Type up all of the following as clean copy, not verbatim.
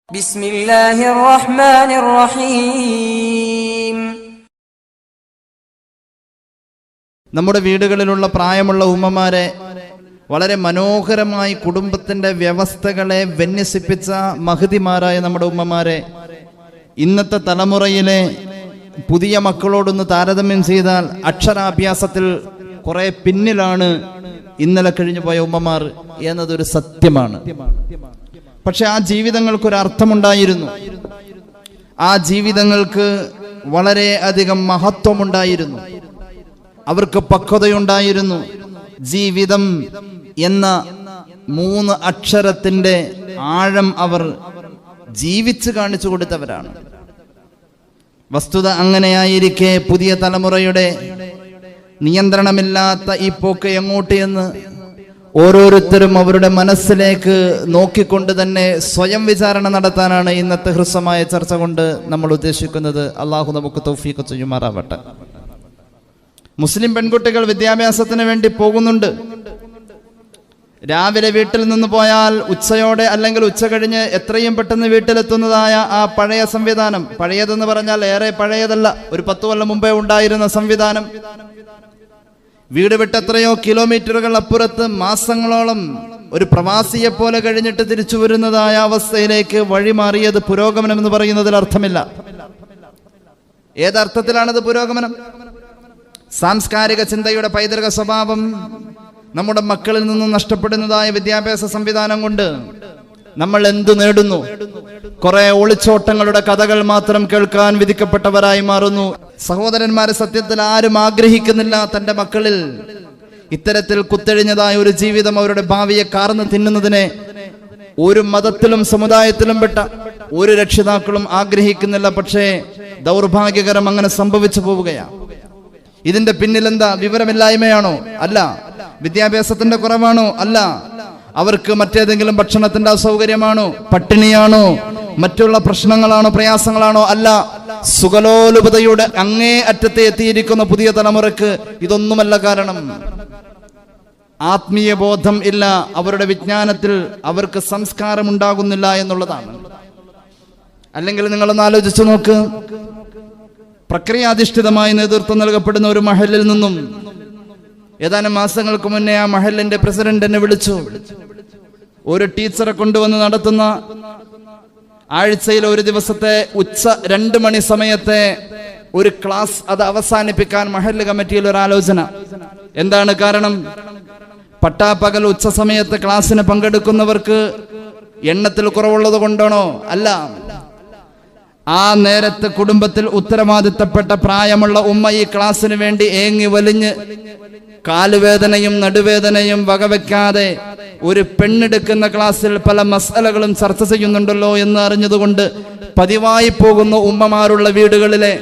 ബിസ്മില്ലാഹിർ റഹ്മാനിർ റഹീം. നമ്മുടെ വീടുകളിലുള്ള പ്രായമുള്ള ഉമ്മമാരെ വളരെ മനോഹരമായി കുടുംബത്തിന്റെ വ്യവസ്ഥകളെ വിന്യസിപ്പിച്ച മഹതിമാരായ നമ്മുടെ ഉമ്മമാരെ ഇന്നത്തെ തലമുറയിലെ പുതിയ മക്കളോടൊന്ന് താരതമ്യം ചെയ്താൽ അക്ഷരാഭ്യാസത്തിൽ കുറെ പിന്നിലാണ് ഇന്നലെ കഴിഞ്ഞു പോയ ഉമ്മമാർ എന്നതൊരു സത്യമാണ്. പക്ഷെ ആ ജീവിതങ്ങൾക്കൊരു അർത്ഥമുണ്ടായിരുന്നു. ആ ജീവിതങ്ങൾക്ക് വളരെ അധികം മഹത്വമുണ്ടായിരുന്നു. അവർക്ക് പക്വതയുണ്ടായിരുന്നു. ജീവിതം എന്ന 3 അക്ഷരത്തിന്റെ ആഴം അവർ ജീവിച്ച് കാണിച്ചു കൊടുത്തവരാണ്. വസ്തുത അങ്ങനെയായിരിക്കെ പുതിയ തലമുറയുടെ നിയന്ത്രണമില്ലാത്ത ഈ പോക്ക് എങ്ങോട്ട് എന്ന് ഓരോരുത്തരും അവരുടെ മനസ്സിലേക്ക് നോക്കിക്കൊണ്ട് തന്നെ സ്വയം വിചാരണ നടത്താനാണ് ഇന്നത്തെ ഹ്രസ്വമായ ചർച്ച കൊണ്ട് നമ്മൾ ഉദ്ദേശിക്കുന്നത്. അള്ളാഹു നമുക്ക് തൗഫീഖ് ചെയ്യുമാറാവട്ടെ. മുസ്ലിം പെൺകുട്ടികൾ വിദ്യാഭ്യാസത്തിന് വേണ്ടി പോകുന്നുണ്ട്. രാവിലെ വീട്ടിൽ നിന്ന് പോയാൽ ഉച്ചയോടെ അല്ലെങ്കിൽ ഉച്ച കഴിഞ്ഞ് എത്രയും പെട്ടെന്ന് വീട്ടിലെത്തുന്നതായ ആ പഴയ സംവിധാനം, പഴയതെന്ന് പറഞ്ഞാൽ ഏറെ പഴയതല്ല, ഒരു 10 കൊല്ലം മുമ്പേ ഉണ്ടായിരുന്ന സംവിധാനം, വീട് വിട്ട് എത്രയോ കിലോമീറ്ററുകൾ അപ്പുറത്ത് മാസങ്ങളോളം ഒരു പ്രവാസിയെ പോലെ കഴിഞ്ഞിട്ട് തിരിച്ചു വരുന്നതായ അവസ്ഥയിലേക്ക് വഴിമാറിയത് പുരോഗമനം എന്ന് പറയുന്നതിൽ അർത്ഥമില്ല. ഏതർത്ഥത്തിലാണത് പുരോഗമനം? സാംസ്കാരിക ചിന്തയുടെ പൈതൃക സ്വഭാവം നമ്മുടെ മക്കളിൽ നിന്നും നഷ്ടപ്പെടുന്നതായ വിദ്യാഭ്യാസ സംവിധാനം കൊണ്ട് നമ്മൾ എന്തു നേടുന്നു? കുറെ ഒളിച്ചോട്ടങ്ങളുടെ കഥകൾ മാത്രം കേൾക്കാൻ വിധിക്കപ്പെട്ടവരായി മാറുന്നു. സഹോദരന്മാരെ, സത്യത്തിൽ ആരും ആഗ്രഹിക്കുന്നില്ല തന്റെ മക്കളിൽ ഇത്തരത്തിൽ കുത്തെഴിഞ്ഞതായ ഒരു ജീവിതം അവരുടെ ഭാവിയെ കാർന്നു തിന്നുന്നതിനെ ഒരു മതത്തിലും സമുദായത്തിലും പെട്ട ഒരു രക്ഷിതാക്കളും ആഗ്രഹിക്കുന്നില്ല. പക്ഷേ ദൗർഭാഗ്യകരം അങ്ങനെ സംഭവിച്ചു പോവുകയാണ്. ഇതിന്റെ പിന്നിലെന്താ? വിവരമില്ലായ്മയാണോ? അല്ല. വിദ്യാഭ്യാസത്തിന്റെ കുറവാണോ? അല്ല. അവർക്ക് മറ്റേതെങ്കിലും ഭക്ഷണത്തിന്റെ അസൗകര്യമാണോ? പട്ടിണിയാണോ? മറ്റുള്ള പ്രശ്നങ്ങളാണോ? പ്രയാസങ്ങളാണോ? അല്ല. സുഖലോലുപതയുടെ അങ്ങേ അറ്റത്തെ എത്തിയിരിക്കുന്ന പുതിയ തലമുറക്ക് ഇതൊന്നുമല്ല കാരണം. ആത്മീയ ബോധം ഇല്ല, അവരുടെ വിജ്ഞാനത്തിൽ അവർക്ക് സംസ്കാരം ഉണ്ടാകുന്നില്ല എന്നുള്ളതാണ്. അല്ലെങ്കിൽ നിങ്ങളൊന്ന് ആലോചിച്ചു നോക്ക്. പ്രക്രിയാധിഷ്ഠിതമായി നേതൃത്വം നൽകപ്പെടുന്ന ഒരു മഹലിൽ നിന്നും ഏതാനും മാസങ്ങൾക്ക് മുന്നേ ആ മഹലിന്റെ പ്രസിഡന്റ് എന്നെ വിളിച്ചു. ഒരു ടീച്ചറെ കൊണ്ടുവന്ന് നടത്തുന്ന ആഴ്ചയിൽ ഒരു ദിവസത്തെ ഉച്ച 2 മണി സമയത്തെ ഒരു ക്ലാസ് അത് അവസാനിപ്പിക്കാൻ മഹല്ല് കമ്മിറ്റിയിൽ ഒരു ആലോചന. എന്താണ് കാരണം? പട്ടാപ്പകൽ ഉച്ച സമയത്ത് ക്ലാസ്സിന് പങ്കെടുക്കുന്നവർക്ക് എണ്ണത്തിൽ കുറവുള്ളത് കൊണ്ടാണോ? അല്ല. ആ നേരത്തെ കുടുംബത്തിൽ ഉത്തരവാദിത്തപ്പെട്ട പ്രായമുള്ള ഉമ്മ ഈ ക്ലാസ്സിന് വേണ്ടി ഏങ്ങി വലിഞ്ഞ് കാലുവേദനയും നടുവേദനയും വകവെക്കാതെ ഒരു പെണ്ണെടുക്കുന്ന ക്ലാസ്സിൽ പല മസലകളും ചർച്ച ചെയ്യുന്നുണ്ടല്ലോ എന്ന് അറിഞ്ഞതുകൊണ്ട് പതിവായി പോകുന്ന ഉമ്മമാരുള്ള വീടുകളിലെ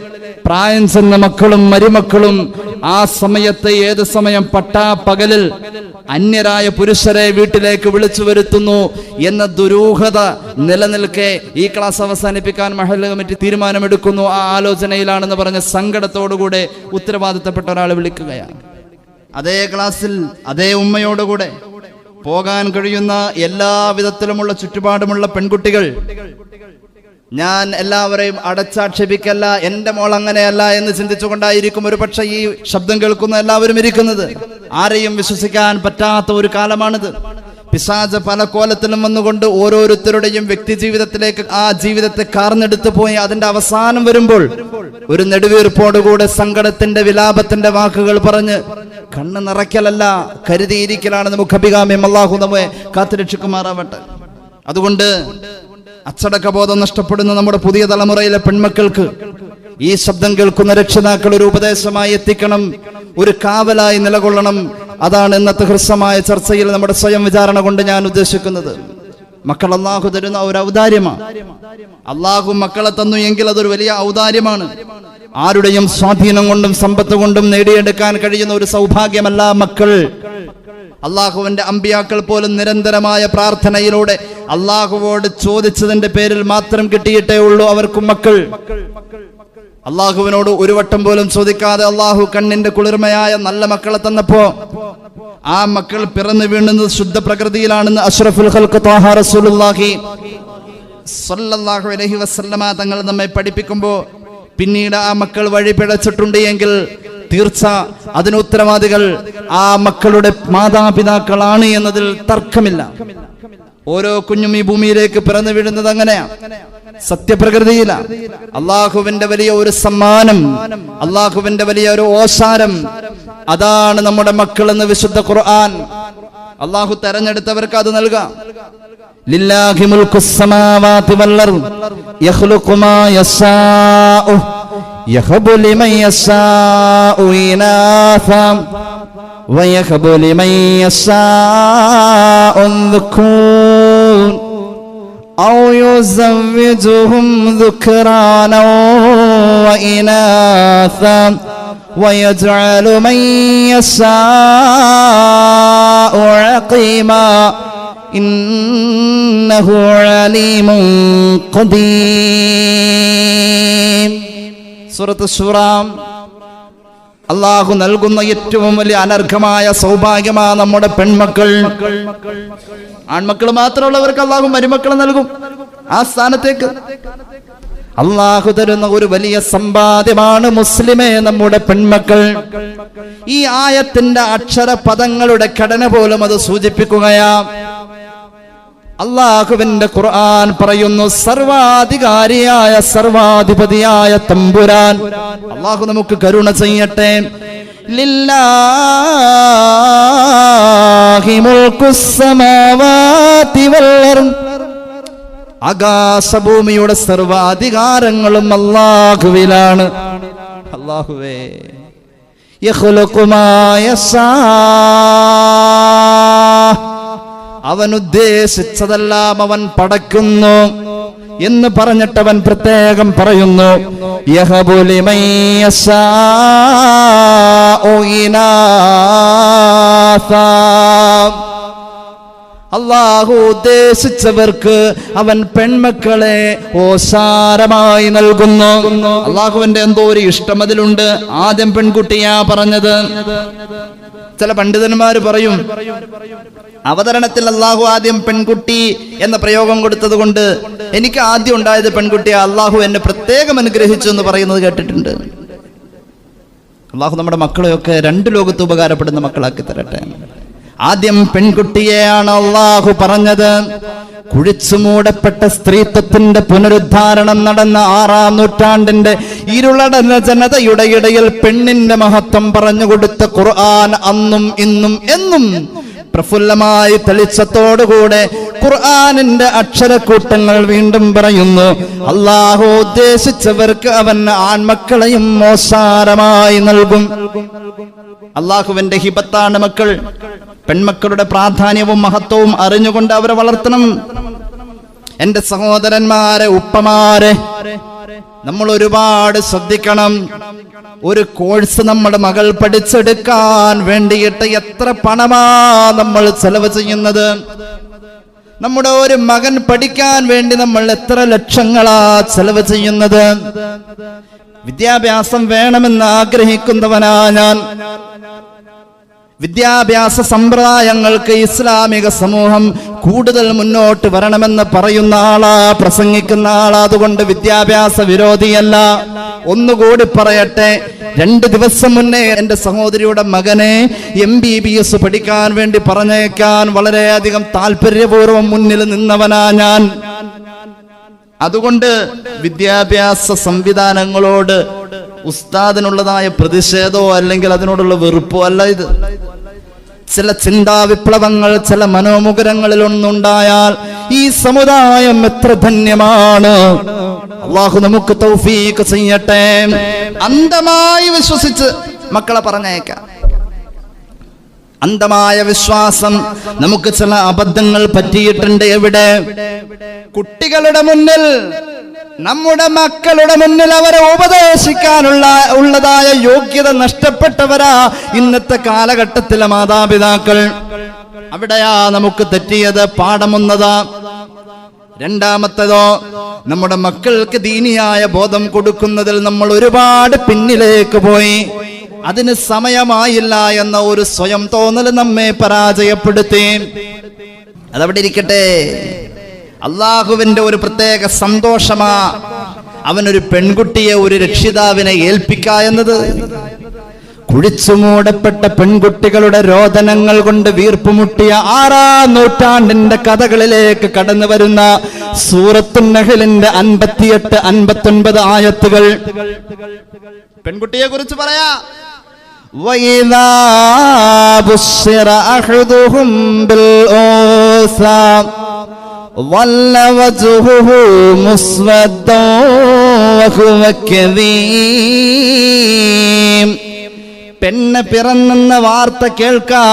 പ്രായം ചെന്ന മക്കളും മരുമക്കളും ആ സമയത്ത് ഏത് സമയം പട്ടാപ്പകലിൽ അന്യരായ പുരുഷരെ വീട്ടിലേക്ക് വിളിച്ചു വരുത്തുന്നു എന്ന ദുരൂഹത നിലനിൽക്കെ ഈ ക്ലാസ് അവസാനിപ്പിക്കാൻ മഹല്ല് കമ്മിറ്റി തീരുമാനമെടുക്കുന്നു. ആ ആലോചനയിലാണെന്ന് പറഞ്ഞ സങ്കടത്തോടുകൂടെ ഉത്തരവാദിത്തപ്പെട്ട ഒരാളെ വിളിക്കുകയാണ്. അതേ ക്ലാസ്സിൽ അതേ ഉമ്മയോടുകൂടെ പോകാൻ കഴിയുന്ന എല്ലാ വിധത്തിലുമുള്ള ചുറ്റുപാടുമുള്ള പെൺകുട്ടികൾ, ഞാൻ എല്ലാവരെയും അടച്ചാക്ഷേപിക്കല്ല, എന്റെ മോൾ അങ്ങനെയല്ല എന്ന് ചിന്തിച്ചുകൊണ്ടായിരിക്കും ഒരു പക്ഷേ ഈ ശബ്ദം കേൾക്കുന്ന എല്ലാവരും ഇരിക്കുന്നത്. ആരെയും വിശ്വസിക്കാൻ പറ്റാത്ത ഒരു കാലമാണിത്. പിശാച് പല കോലത്തിലും വന്നുകൊണ്ട് ഓരോരുത്തരുടെയും വ്യക്തി ജീവിതത്തിലേക്ക് ആ ജീവിതത്തെ കാർന്നെടുത്തു പോയി അതിന്റെ അവസാനം വരുമ്പോൾ ഒരു നെടുവീർപ്പോടുകൂടെ സങ്കടത്തിന്റെ വിലാപത്തിന്റെ വാക്കുകൾ പറഞ്ഞ് കണ്ണ് നിറയ്ക്കലല്ല കരുതിയിരിക്കലാണ് മുഖഭികാമ്യം. അല്ലാഹു നമ്മെ കാത്തുരക്ഷിക്കുമാറാവട്ടെ. അതുകൊണ്ട് അച്ചടക്കബോധം നഷ്ടപ്പെടുന്ന നമ്മുടെ പുതിയ തലമുറയിലെ പെൺമക്കൾക്ക് ഈ ശബ്ദം കേൾക്കുന്ന രക്ഷിതാക്കൾ ഒരു ഉപദേശമായി എത്തിക്കണം, ഒരു കാവലായി നിലകൊള്ളണം. അതാണ് ഇന്നത്തെ ഹ്രസ്വമായ ചർച്ചയിൽ നമ്മുടെ സ്വയം വിചാരണ കൊണ്ട് ഞാൻ ഉദ്ദേശിക്കുന്നത്. മക്കൾ അല്ലാഹു തരുന്ന ഒരു ഔദാര്യമാണ്. അല്ലാഹു മക്കളെ തന്നു എങ്കിൽ അതൊരു വലിയ ഔദാര്യമാണ്. ആരുടെയും സ്വാധീനം കൊണ്ടും സമ്പത്ത് കൊണ്ടും നേടിയെടുക്കാൻ കഴിയുന്ന ഒരു സൗഭാഗ്യമല്ല മക്കൾ. അള്ളാഹുവിന്റെ അമ്പിയാക്കൾ പോലും നിരന്തരമായ പ്രാർത്ഥനയിലൂടെ അള്ളാഹുവോട് ചോദിച്ചതിന്റെ പേരിൽ മാത്രം കിട്ടിയിട്ടേ ഉള്ളൂ അവർക്കും മക്കൾ. അള്ളാഹുവിനോട് ഒരു വട്ടം പോലും ചോദിക്കാതെ അള്ളാഹു കണ്ണിന്റെ കുളിർമയായ നല്ല മക്കളെ തന്നപ്പോ ആ മക്കൾ പിറന്നു വീണുന്നത് ശുദ്ധ പ്രകൃതിയിലാണെന്ന് അഷ്റഫുൽ ഖൽഖ് ത്വാഹ റസൂലുള്ളാഹി സ്വല്ലല്ലാഹു അലൈഹി വസല്ലമ തങ്ങൾ നമ്മെ പഠിപ്പിക്കുമ്പോൾ പിന്നീട് ആ മക്കൾ വഴി പിഴച്ചിട്ടുണ്ട് എങ്കിൽ തീർച്ച അതിന് ഉത്തരവാദികൾ ആ മക്കളുടെ മാതാപിതാക്കളാണ് എന്നതിൽ തർക്കമില്ല. ഓരോ കുഞ്ഞും ഈ ഭൂമിയിലേക്ക് പിറന്നു വീഴുന്നത് അങ്ങനെയാ, സത്യപ്രകൃതിയില. അള്ളാഹുവിന്റെ വലിയ ഒരു സമ്മാനം, അള്ളാഹുവിന്റെ വലിയ ഒരു ഓശാരം, അതാണ് നമ്മുടെ മക്കൾ എന്ന് വിശുദ്ധ ഖുർആൻ. അള്ളാഹു തെരഞ്ഞെടുത്തവർക്ക് അത് നൽകാം. ലില്ലാഹി മുൽക്കുസ് സമാവാതി വൽ അർദ് യഖ്ലുഖു മാ യശാഉ യഹബു ലിമൻ യശാഉ ഇനാസാ വയഹബു ലിമൻ യശാഉ ദുകൂർ ഔ യുസവ്വിജുഹും ദുക്റാനാ വഇനാസാ വയജ്അലു മൻ യശാഉ അഖീമാ ഇന്നഹു അലീമുൻ ഖദീർ. സൂറത്ത് ശൂറ. അല്ലാഹു നൽകുന്ന ഏറ്റവും വലിയ അനർഘമായ സൗഭാഗ്യമാ നമ്മുടെ പെൺമക്കൾ. ആൺമക്കൾ മാത്രമുള്ളവർക്ക് അല്ലാഹു മരുമക്കളെ നൽകും. ആ സ്ഥാനത്തേക്ക് അല്ലാഹു തരുന്ന ഒരു വലിയ സമ്പാദ്യമാണ് മുസ്ലിമേ നമ്മുടെ പെൺമക്കൾ. ഈ ആയത്തിന്റെ അക്ഷര പദങ്ങളുടെ ഘടന പോലും അത് സൂചിപ്പിക്കുകയാ. അല്ലാഹുവിന്റെ ഖുർആൻ പറയുന്നു, സർവാധികാരിയായ സർവാധിപതിയായ തമ്പുരാൻ അല്ലാഹു നമുക്ക് കരുണ ചെയ്യട്ടെ. ലില്ലാഹി മുൽക്കുസ് സമാവാതി വൽ അർദ്, ആകാശഭൂമിയുടെ സർവാധികാരങ്ങളും അല്ലാഹുവിലാണ്. അല്ലാഹുവേ, യഖ്ലുഖു മാ യശാ, അവൻ ഉദ്ദേശിച്ചതെല്ലാം അവൻ പടക്കുന്നു എന്ന് പറഞ്ഞിട്ട് അവൻ പ്രത്യേകം പറയുന്നു, യഹബു ലിമൻ യശാഉ ഇനാസാ, അല്ലാഹു ഉദ്ദേശിച്ചവർക്ക് അവൻ പെൺമക്കളെ ഓശാരമായി നൽകുന്നു. അല്ലാഹുവിന്റെ എന്തോ ഒരു ഇഷ്ടം അതിലുണ്ട്. ആദ്യം പെൺകുട്ടിയാ പറഞ്ഞത്. ചില പണ്ഡിതന്മാര് പറയും, അവതരണത്തിൽ അല്ലാഹു ആദ്യം പെൺകുട്ടി എന്ന പ്രയോഗം കൊടുത്തത് കൊണ്ട് എനിക്ക് ആദ്യം ഉണ്ടായത് പെൺകുട്ടിയെ അല്ലാഹു എന്നെ പ്രത്യേകം അനുഗ്രഹിച്ചു എന്ന് പറയുന്നത് കേട്ടിട്ടുണ്ട്. അല്ലാഹു നമ്മുടെ മക്കളെയൊക്കെ രണ്ട് ലോകത്ത് ഉപകാരപ്പെടുന്ന മക്കളാക്കി തരട്ടെ. ആദ്യം പെൺകുട്ടിയെയാണ് അല്ലാഹു പറഞ്ഞത്. കുഴിച്ചു മൂടപ്പെട്ട സ്ത്രീത്വത്തിന്റെ പുനരുദ്ധാരണം നടന്ന 6-ാം നൂറ്റാണ്ടിന്റെ ഇരുളടഞ്ഞ ജനതയുടെ ഇടയിൽ പെണ്ണിന്റെ മഹത്വം പറഞ്ഞുകൊടുത്ത ഖുർആൻ അന്നും ഇന്നും എന്നും പ്രഫുല്ലമായി തെളിച്ചത്തോടുകൂടെ ഖുർആനിന്റെ അക്ഷരക്കൂട്ടങ്ങൾ വീണ്ടും പറയുന്നു, അല്ലാഹു ഉദ്ദേശിച്ചവർക്ക് അവൻ ആൺമക്കളെയും ഓശാരമായി നൽകും. അല്ലാഹുവിന്റെ ഹിബത്താണ് മക്കൾ. പെൺമക്കളുടെ പ്രാധാന്യവും മഹത്വവും അറിഞ്ഞുകൊണ്ട് അവരെ വളർത്തണം. എന്റെ സഹോദരന്മാരെ, ഉപ്പമാരെ, നമ്മൾ ഒരുപാട് ശ്രദ്ധിക്കണം. ഒരു കോഴ്സ് നമ്മുടെ മകൾ പഠിച്ചെടുക്കാൻ വേണ്ടിയിട്ട് എത്ര പണമാ നമ്മൾ ചെലവ് ചെയ്യുന്നത്. നമ്മുടെ ഒരു മകൻ പഠിക്കാൻ വേണ്ടി നമ്മൾ എത്ര ലക്ഷങ്ങളാ ചെലവ് ചെയ്യുന്നത്. വിദ്യാഭ്യാസം വേണമെന്ന് ആഗ്രഹിക്കുന്നവനാ ഞാൻ. വിദ്യാഭ്യാസ സമ്പ്രദായങ്ങൾക്ക് ഇസ്ലാമിക സമൂഹം കൂടുതൽ മുന്നോട്ട് വരണമെന്ന് പറയുന്ന ആളാ, പ്രസംഗിക്കുന്ന ആളാ. അതുകൊണ്ട് വിദ്യാഭ്യാസ വിരോധിയല്ല. ഒന്നുകൂടി പറയട്ടെ, 2 ദിവസം മുന്നേ എന്റെ സഹോദരിയുടെ മകനെ MBBS പഠിക്കാൻ വേണ്ടി പറഞ്ഞേക്കാൻ വളരെയധികം താല്പര്യപൂർവ്വം മുന്നിൽ നിന്നവനാ ഞാൻ. അതുകൊണ്ട് വിദ്യാഭ്യാസ സംവിധാനങ്ങളോട് ഉസ്താദിനുള്ളതായ പ്രതിഷേധമോ അല്ലെങ്കിൽ അതിനോടുള്ള വെറുപ്പോ അല്ല ഇത്. ചില ചിന്താ വിപ്ലവങ്ങൾ ചില മനോമുഖരങ്ങളിൽ ഒന്നുണ്ടായാൽ ഈ സമുദായം എത്ര ധന്യമാണ്. അല്ലാഹു നമുക്ക് തൗഫീഖ് ചെയ്യട്ടെ. അന്ധമായി വിശ്വസിച്ച് മക്കളെ പറഞ്ഞേക്കാം. അന്ധമായ വിശ്വാസം. നമുക്ക് ചില അബദ്ധങ്ങൾ പറ്റിയിട്ടുണ്ട്. എവിടെ? കുട്ടികളുടെ മുന്നിൽ, നമ്മുടെ മക്കളുടെ മുന്നിൽ അവരെ ഉപദേശിക്കാനുള്ളതായ യോഗ്യത നഷ്ടപ്പെട്ടവരാ ഇന്നത്തെ കാലഘട്ടത്തിലെ മാതാപിതാക്കൾ. അവിടെയാ നമുക്ക് തെറ്റിയത്. പാഠമൊന്നതാ. രണ്ടാമത്തേതോ, നമ്മുടെ മക്കൾക്ക് ദീനിയായ ബോധം കൊടുക്കുന്നതിൽ നമ്മൾ ഒരുപാട് പിന്നിലേക്ക് പോയി. അതിന് സമയമായില്ല എന്ന ഒരു സ്വയം തോന്നൽ നമ്മെ പരാജയപ്പെടുത്തി. അതവിടെ ഇരിക്കട്ടെ. അള്ളാഹുവിന്റെ ഒരു പ്രത്യേക സന്തോഷമാ അവനൊരു പെൺകുട്ടിയെ ഒരു രക്ഷിതാവിനെ ഏൽപ്പിക്കുക എന്നത്. കുഴിച്ചുമൂടപ്പെട്ട പെൺകുട്ടികളുടെ രോദനങ്ങൾ കൊണ്ട് വീർപ്പുമുട്ടിയ 6-ാം നൂറ്റാണ്ടിന്റെ കഥകളിലേക്ക് കടന്നു വരുന്ന സൂറത്തുൻ നഹ്ലിന്റെ 58-59 ആയത്തുകൾ പെൺകുട്ടിയെ കുറിച്ച് പറയാ. വഇദാ ബുശ്ശിറ അഹദുഹും ബിൽ ഊസാ വല്ല വജ്ഹുഹു മുസ്വദ്ദൻ വഹുവ കദീം. പെണ്ണ് പിറന്നെന്ന വാർത്ത കേൾക്കാ,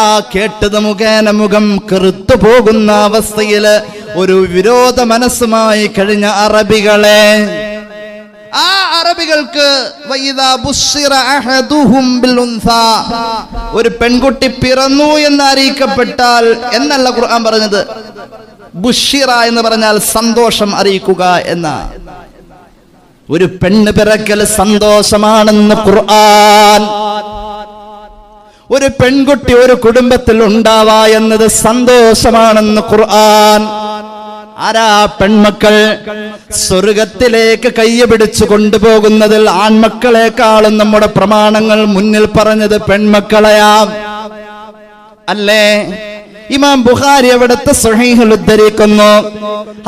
ആ കേട്ടത് മുഖേന മുഖം കറുത്തു പോകുന്ന അവസ്ഥയില് ഒരു വിരോധ മനസ്സുമായി കഴിഞ്ഞ അറബികളെ, ആ അറബികൾക്ക് വഇദാ ബുശ്ശിറ അഹദുഹും ബിൽ ഉൻസാ, ഒരു പെൺകുട്ടി പിറന്നു എന്ന് അറിയിക്കപ്പെട്ടാൽ എന്നല്ല ഖുർആൻ പറഞ്ഞത്. ബുശ്ശിറ എന്ന് പറഞ്ഞാൽ സന്തോഷം അറിയിക്കുക എന്ന. ഒരു പെണ്ണ് പിറക്കൽ സന്തോഷമാണെന്ന് ഖുർആൻ. ഒരു പെൺകുട്ടി ഒരു കുടുംബത്തിൽ ഉണ്ടാവാ എന്നത് സന്തോഷമാണെന്ന് ഖുർആൻ. ആരാ പെൺമക്കൾ? സ്വർഗത്തിലേക്ക് കയ്യ പിടിച്ചു കൊണ്ടുപോകുന്നതിൽ ആൺമക്കളെക്കാളും നമ്മുടെ പ്രമാണങ്ങൾ മുന്നിൽ പറഞ്ഞത് പെൺമക്കളെയാ അല്ലേ? ഇമാം ബുഖാരി അവിടുത്തെ സ്വഹീഹിൽ ഉദ്ധരിക്കുന്നു,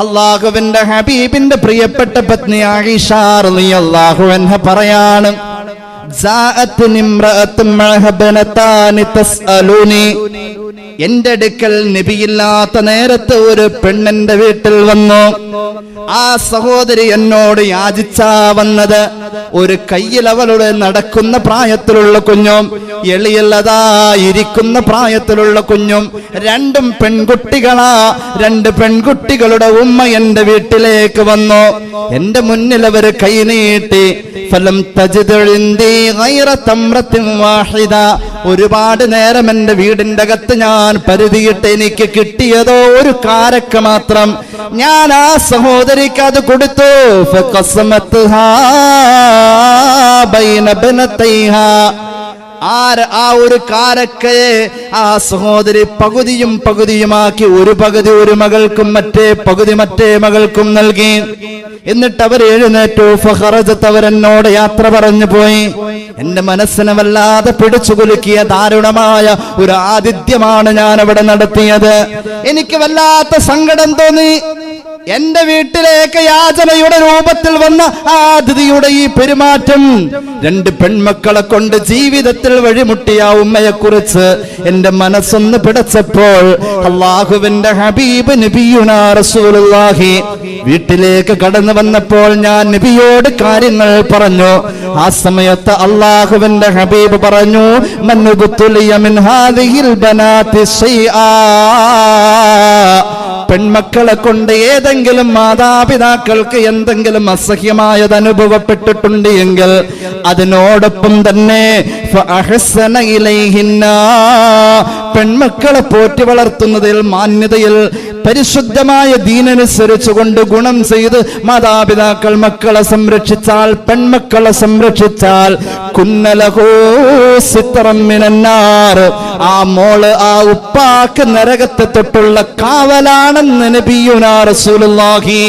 അല്ലാഹുവിന്റെ ഹബീബിന്റെ പ്രിയപ്പെട്ട പത്നി ആയിഷ റളിയല്ലാഹു അൻഹ പറയാണ്, ജാഅത്നി ഇംറഅത്തുൻ മഅഹ ബനതാനി തസ്അലുനി, എന്റെ അടുക്കൽ നബിയില്ലാത്ത നേരത്ത് ഒരു പെണ്ണിന്റെ വീട്ടിൽ വന്നു. ആ സഹോദരി എന്നോട് യാചിച്ചാ വന്നത്. ഒരു കയ്യിൽ അവളുടെ നടക്കുന്ന പ്രായത്തിലുള്ള കുഞ്ഞും എളിയല്ലതാ ഇരിക്കുന്ന പ്രായത്തിലുള്ള കുഞ്ഞും, രണ്ടും പെൺകുട്ടികളാ. 2 പെൺകുട്ടികളുടെ ഉമ്മ എന്റെ വീട്ടിലേക്ക് വന്നു. എന്റെ മുന്നിൽ അവര് കൈ നീട്ടി. ഫലം തജിദ് ഇൻദി ഗൈറ തംറത്തിൻ വാഹിദ, ഒരുപാട് നേരം എന്റെ വീടിന്റെ അകത്ത് ഞാൻ പരിധിയിട്ട് എനിക്ക് കിട്ടിയതോ ഒരു കാരക്ക മാത്രം. ഞാൻ ആ സഹോദരിക്ക് അത് കൊടുത്തു. ഫഖസമത്ഹാ ബൈന ബനതൈഹാ, ആ ഒരു കാരക്കയെ ആ സഹോദരി പകുതിയും പകുതിയുമാക്കി, ഒരു പകുതി ഒരു മകൾക്കും മറ്റേ പകുതി മറ്റേ മകൾക്കും നൽകി. എന്നിട്ട് അവർ എഴുന്നേറ്റു. ഫഖറജത്, അവരെന്നോട് യാത്ര പറഞ്ഞു പോയി. എന്റെ മനസ്സിനെ വല്ലാതെ പിടിച്ചു കുലുക്കിയ ദാരുണമായ ഒരു ആതിഥ്യമാണ് ഞാൻ അവിടെ നടത്തിയത്. എനിക്ക് വല്ലാത്ത സങ്കടം തോന്നി. എന്റെ വീട്ടിലേക്ക് യാചനയുടെ രൂപത്തിൽ വന്ന ആ അതിഥിയുടെ ഈ പെരുമാറ്റം, 2 പെൺമക്കളെ കൊണ്ട് ജീവിതത്തിൽ വഴിമുട്ടിയ ഉമ്മയെ കുറിച്ച് എന്റെ മനസ്സൊന്ന് പിടച്ചപ്പോൾ അല്ലാഹുവിന്റെ ഹബീബ് നബിയുനാ റസൂലുള്ളാഹി വീട്ടിലേക്ക് കടന്നു വന്നപ്പോൾ ഞാൻ നബിയോട് കാര്യങ്ങൾ പറഞ്ഞു. ആ സമയത്ത് അല്ലാഹുവിന്റെ ഹബീബ് പറഞ്ഞു, മൻ ബുതുലിയ മിൻ ഹാദിഹിൽ ബനാതി ശൈആ, പെൺമക്കളെ കൊണ്ട് ഏതെങ്കിലും മാതാപിതാക്കൾക്ക് എന്തെങ്കിലും അസഹ്യമായത് അനുഭവപ്പെട്ടിട്ടുണ്ട് എങ്കിൽ അതിനോടൊപ്പം തന്നെ ഫഅഹ്സന ഇലൈഹിന്ന, പെൺമക്കളെ പോറ്റി വളർത്തുന്നതിൽ മാന്യതയിൽ പരിശുദ്ധമായ ദീനനുസരിച്ചുകൊണ്ട് ഗുണം ചെയ്ത് മാതാപിതാക്കൾ മക്കളെ സംരക്ഷിച്ചാൽ, പെൺമക്കളെ സംരക്ഷിച്ചാൽ, കുന്നലഹു സിത്റം മിനന്നാർ, ആ മോള് ആ ഉപ്പാക്ക് നരകത്തെ തൊട്ടുള്ള കാവലാണെന്ന് നബിയുനാ റസൂലുള്ളാഹി.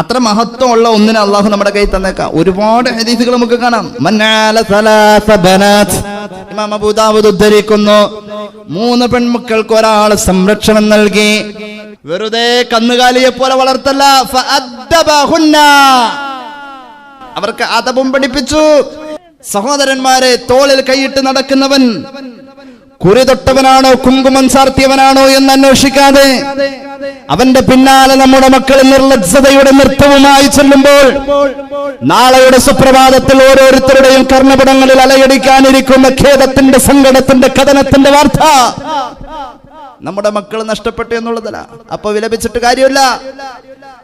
അത്ര മഹത്വമുള്ള ഒന്നിനെ അള്ളാഹു നമ്മുടെ കയ്യിൽ തന്നേക്കാം. ഒരുപാട് ഹദീസുകൾ നമുക്ക് കാണാം. മന്നാല സലാസ ബനാത്, ഇമാം അബൂ ദാവൂദ് ഉദ്ധരിക്കുന്നു, 3 പെൺമക്കൾക്ക് ഒരാൾ സംരക്ഷണം നൽകി. വെറുതെ കന്നുകാലിയെ പോലെ വളർത്തല്ല, ഫഅദ്ദബഹുന്ന, അവർക്ക് അദബും പഠിപ്പിച്ചു. സഹോദരന്മാരെ, തോളിൽ കൈയിട്ട് നടക്കുന്നവൻ കുറി തൊട്ടവനാണോ കുങ്കുമം ചാർത്തിയവനാണോ എന്ന് അന്വേഷിക്കാതെ അവന്റെ പിന്നാലെ നമ്മുടെ മക്കൾ നിർലജ്ജതയുടെ നൃത്തവുമായി ചെല്ലുമ്പോൾ നാളെയുടെ സുപ്രഭാതത്തിൽ ഓരോരുത്തരുടെയും കർണപടങ്ങളിൽ അലയടിക്കാനിരിക്കുന്ന ഖേദത്തിന്റെ, സങ്കടത്തിന്റെ, കഥനത്തിന്റെ വാർത്ത നമ്മുടെ മക്കൾ നഷ്ടപ്പെട്ടു എന്നുള്ളതല്ല. അപ്പൊ വിലപിച്ചിട്ട് കാര്യമില്ല.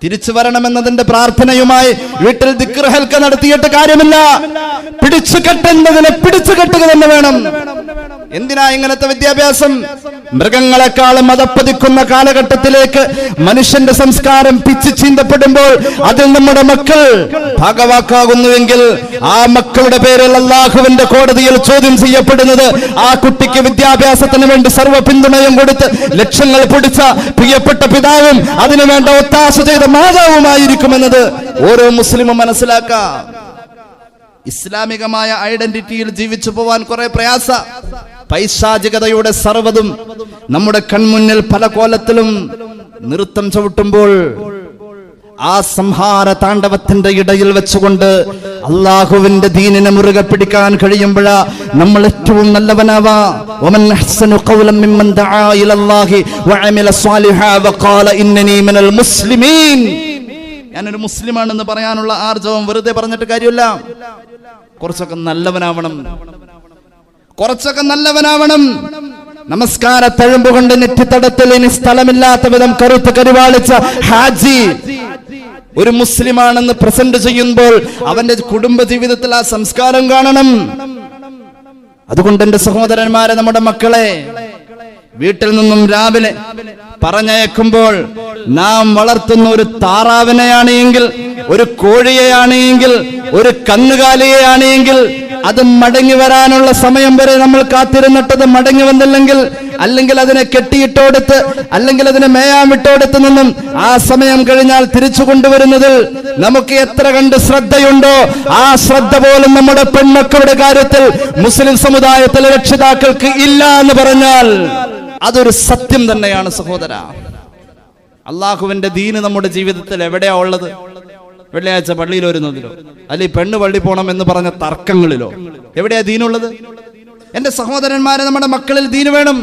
തിരിച്ചു വരണമെന്നതിന്റെ പ്രാർത്ഥനയുമായി വീട്ടിൽ ദിക്ർ ഹൽക്ക നടത്തിയിട്ട് കാര്യമില്ല. പിടിച്ചു കെട്ടേണ്ടതിനെ പിടിച്ചു കെട്ടുക തന്നെ വേണം. എന്തിനാ ഇങ്ങനത്തെ വിദ്യാഭ്യാസം? മൃഗങ്ങളെക്കാളും മതപ്പതിക്കുന്ന കാലഘട്ടത്തിലേക്ക് മനുഷ്യന്റെ സംസ്കാരം പിച്ചു ചീന്തപ്പെടുമ്പോൾ അതിൽ നമ്മുടെ മക്കൾ ഭാഗവാക്കാകുന്നുവെങ്കിൽ ആ മക്കളുടെ പേരിൽ അല്ലാഹുവിന്റെ കോടതിയിൽ ചോദ്യം ചെയ്യപ്പെടുന്നത് ആ കുട്ടിക്ക് വിദ്യാഭ്യാസത്തിന് വേണ്ടി സർവ്വ പിന്തുണയും കൊടുത്ത് ലക്ഷങ്ങൾ പൊടിച്ച പ്രിയപ്പെട്ട പിതാവും അതിനുവേണ്ട ഒത്താശ ചെയ്ത മാതാവുമായിരിക്കുമെന്നത് ഓരോ മുസ്ലിമും മനസ്സിലാക്കാം. ഇസ്ലാമികമായ ഐഡന്റിറ്റിയിൽ ജീവിച്ചു പോവാൻ കുറെ പ്രയാസ. പൈശാചികതയുടെ സർവ്വതും നമ്മുടെ കൺമുന്നിൽ പല കോലത്തിലും നൃത്തം ചവിട്ടുമ്പോൾ ആ സംഹാര താണ്ഡവത്തിന്റെ ഇടയിൽ വെച്ചുകൊണ്ട് അള്ളാഹുവിന്റെ ദീനിനെ മുറുകെ പിടിക്കാൻ കഴിയുമ്പോഴാ നമ്മൾ ഏറ്റവും നല്ലവനാവാ. വമൻ അഹ്സനു ഖൗലൻ മിമ്മൻ ദആ ഇലല്ലാഹി വഅമില സ്വാലിഹാ വഖാല ഇന്നനി മിനൽ മുസ്ലിമീൻ. ഞാനൊരു മുസ്ലിമാണെന്ന് പറയാനുള്ള ആർജവം വെറുതെ പറഞ്ഞിട്ട് കാര്യമില്ല. കുറച്ചൊക്കെ നല്ലവനാവണം. നമസ്കാര തഴമ്പുകൊണ്ട് നെറ്റിത്തടത്തിൽ ഇനി സ്ഥലമില്ലാത്ത വിധം കറുത്ത് കരുവാളിച്ച ഹാജി ഒരു മുസ്ലിമാണെന്ന് പ്രസന്റ് ചെയ്യുമ്പോൾ അവന്റെ കുടുംബ ജീവിതത്തിൽ ആ സംസ്കാരം കാണണം. അതുകൊണ്ട് എന്റെ സഹോദരന്മാരെ, നമ്മുടെ മക്കളെ വീട്ടിൽ നിന്നും രാവിലെ പറഞ്ഞയക്കുമ്പോൾ നാം വളർത്തുന്ന ഒരു താറാവിനെയാണ് എങ്കിൽ, ഒരു കോഴിയെയാണ് എങ്കിൽ, ഒരു കന്നുകാലിയെയാണ്, അത് മടങ്ങി വരാനുള്ള സമയം വരെ നമ്മൾ കാത്തിരുന്നിട്ടത് മടങ്ങി വന്നില്ലെങ്കിൽ, അല്ലെങ്കിൽ അതിനെ കെട്ടിയിട്ടോടുത്ത്, അല്ലെങ്കിൽ അതിനെ മേയാൻ വിട്ടോടുത്ത് നിന്നും ആ സമയം കഴിഞ്ഞാൽ തിരിച്ചു കൊണ്ടുവരുന്നതിൽ നമുക്ക് എത്ര കണ്ട് ശ്രദ്ധയുണ്ടോ ആ ശ്രദ്ധ പോലും നമ്മുടെ പെൺമക്കളുടെ കാര്യത്തിൽ മുസ്ലിം സമുദായത്തിലെ രക്ഷിതാക്കൾക്ക് ഇല്ല എന്ന് പറഞ്ഞാൽ അതൊരു സത്യം തന്നെയാണ് സഹോദര. അള്ളാഹുവിന്റെ ദീന് നമ്മുടെ ജീവിതത്തിൽ എവിടെയാ ഉള്ളത്? വെള്ളിയാഴ്ച പള്ളിയിൽ വരുന്നതിലോ അല്ലെങ്കിൽ പെണ്ണ് പള്ളി പോകണം എന്ന് പറഞ്ഞ തർക്കങ്ങളിലോ എവിടെയാ ദീനുള്ളത്? എന്റെ സഹോദരന്മാരെ, നമ്മുടെ മക്കളിൽ ദീന് വേണം.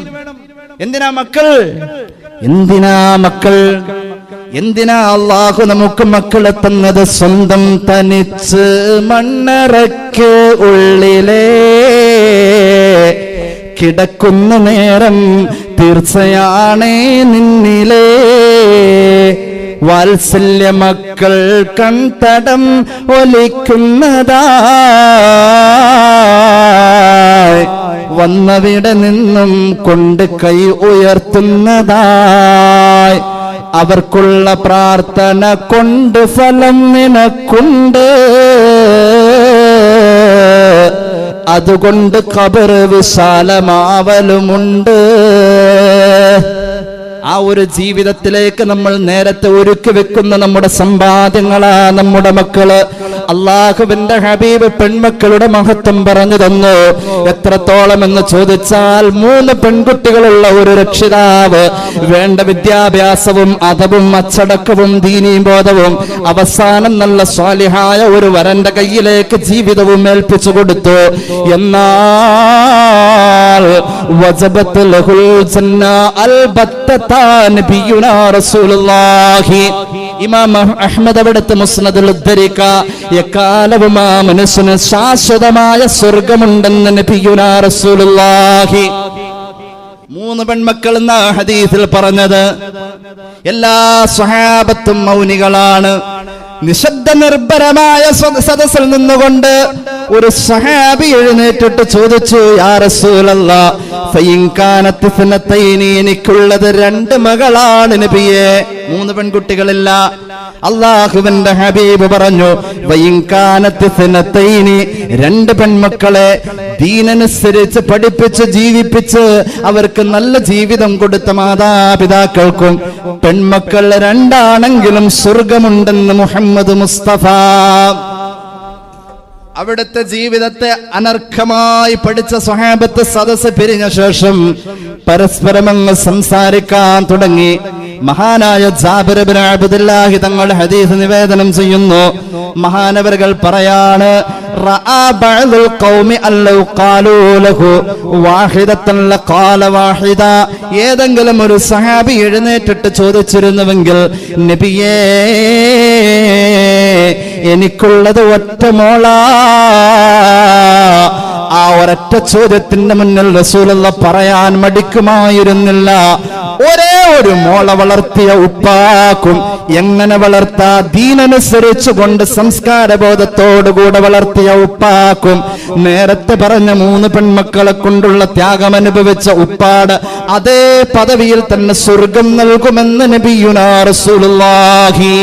എന്തിനാ മക്കൾ? എന്തിനാ അള്ളാഹു നമുക്ക് മക്കളെ തന്നത്? സ്വന്തം തനിച്ച് മണ്ണറയ്ക്ക് ഉള്ളിലേ കിടക്കുന്ന നേരം തീർച്ചയാണേ നിന്നിലേ വാത്സല്യ മക്കൾ കൺതടം ഒലിക്കുന്നതാ വന്നവിടെ നിന്നും കൊണ്ട് കൈ ഉയർത്തുന്നതായി അവർക്കുള്ള പ്രാർത്ഥന കൊണ്ട് ഫലം നിനക്കുണ്ട്. അതുകൊണ്ട് ഖബർ വിശാലമാവലുമുണ്ട്. ആ ഒരു ജീവിതത്തിലേക്ക് നമ്മൾ നേരത്തെ ഒരുക്കി വെക്കുന്ന നമ്മുടെ സമ്പാദ്യങ്ങളാ നമ്മുടെ മക്കള്. അള്ളാഹുവിന്റെ ഹബീബ് പെൺമക്കളുടെ മഹത്വം പറഞ്ഞു തന്നു. എത്രത്തോളം എന്ന് ചോദിച്ചാൽ 3 പെൺകുട്ടികളുള്ള ഒരു രക്ഷിതാവ് വേണ്ട വിദ്യാഭ്യാസവും അദബും അച്ചടക്കവും ദീനീ ബോധവും അവസാനം നല്ല സ്വാലിഹായ ഒരു വരന്റെ കയ്യിലേക്ക് ജീവിതവും ഏൽപ്പിച്ചു കൊടുത്തു. എന്നാൽ വജബത്ത് ലഹുൽ ജന്ന അൽബത്ത നബിയുനാ റസൂലുള്ളാഹി. ഇമാം അഹ്മദ് അവിടുത്തെ മുസ്നദിൽ ഉദ്ധരിക്ക എക്കാലവും ആ മനുഷ്യന് ശാശ്വതമായ സ്വർഗമുണ്ടെന്ന് നബിയുനാ റസൂലുള്ളാഹി. 3 പെൺമക്കൾ എന്ന ഹദീസിൽ പറഞ്ഞത്. എല്ലാ സ്വഹാബത്തും മൗനികളാണ്. നിശബ്ദ നിർഭരമായ സദസ്സിൽ നിന്നുകൊണ്ട് ഒരു സഹാബി എഴുന്നേറ്റിട്ട് ചോദിച്ചു, യാ റസൂലല്ലാഹ് ഫഇൻ കാനത് ഫനതൈനി, എനിക്കുള്ളത് 2 മകളാണ് നബിയേ, 3 പെൺകുട്ടികളില്ല. അല്ലാഹുവിന്റെ ഹബീബ് പറഞ്ഞു, ഫഇൻ കാനത് ഫനതൈനി, 2 പെൺമക്കളെ ദീനനുസരിച്ച് പഠിപ്പിച്ച് ജീവിപ്പിച്ച് അവർക്ക് നല്ല ജീവിതം കൊടുത്ത മാതാപിതാക്കൾക്കും പെൺമക്കൾ 2 ആണെങ്കിലും സ്വർഗമുണ്ടെന്ന് മുഹമ്മദ് മുസ്തഫ. അവിടുത്തെ ജീവിതത്തെ അനർഘമായി പഠിച്ച സ്വഹാബത്ത് സദസ്സ് പിരിഞ്ഞ ശേഷം പരസ്പരം അങ്ങ് സംസാരിക്കാൻ തുടങ്ങി. മഹാനായ ജാബിർ ഇബ്നു അബ്ദുല്ലാഹി തങ്ങൾ ഹദീസ് നിവേദനം ചെയ്യുന്നു. മഹാനവറുകൾ പറയാണ്, റഅ ബഅദുൽ ഖൗമി അല്ലൗ ഖാലൂ ലഹു വാഹിദത്തൻ ലഖാല വാഹിദ. ഏതെങ്കിലും ഒരു സഹാബി എഴുന്നേറ്റിട്ട് ചോദിച്ചിരുന്നുവെങ്കിൽ, നബിയേ എനിക്കുള്ളത് ഒറ്റ മോളാ. ആ ഒരൊറ്റ ചോദ്യത്തിന്റെ മുന്നിൽ റസൂലുള്ള പറയാൻ മടിക്കുമായിരുന്നില്ല. ഒരേ ഒരു മോളെ വളർത്തിയ ഉപ്പാക്കും എങ്ങനെ വളർത്താ, ദീനനുസരിച്ചുകൊണ്ട് സംസ്കാരബോധത്തോടുകൂടെ വളർത്തിയ ഉപ്പാക്കും, നേരത്തെ പറഞ്ഞ 3 പെൺമക്കളെ കൊണ്ടുള്ള ത്യാഗം അനുഭവിച്ച ഉപ്പാട് അതേ പദവിയിൽ തന്നെ സ്വർഗം നൽകുമെന്ന് നബിയുനാ റസൂലുള്ളാഹി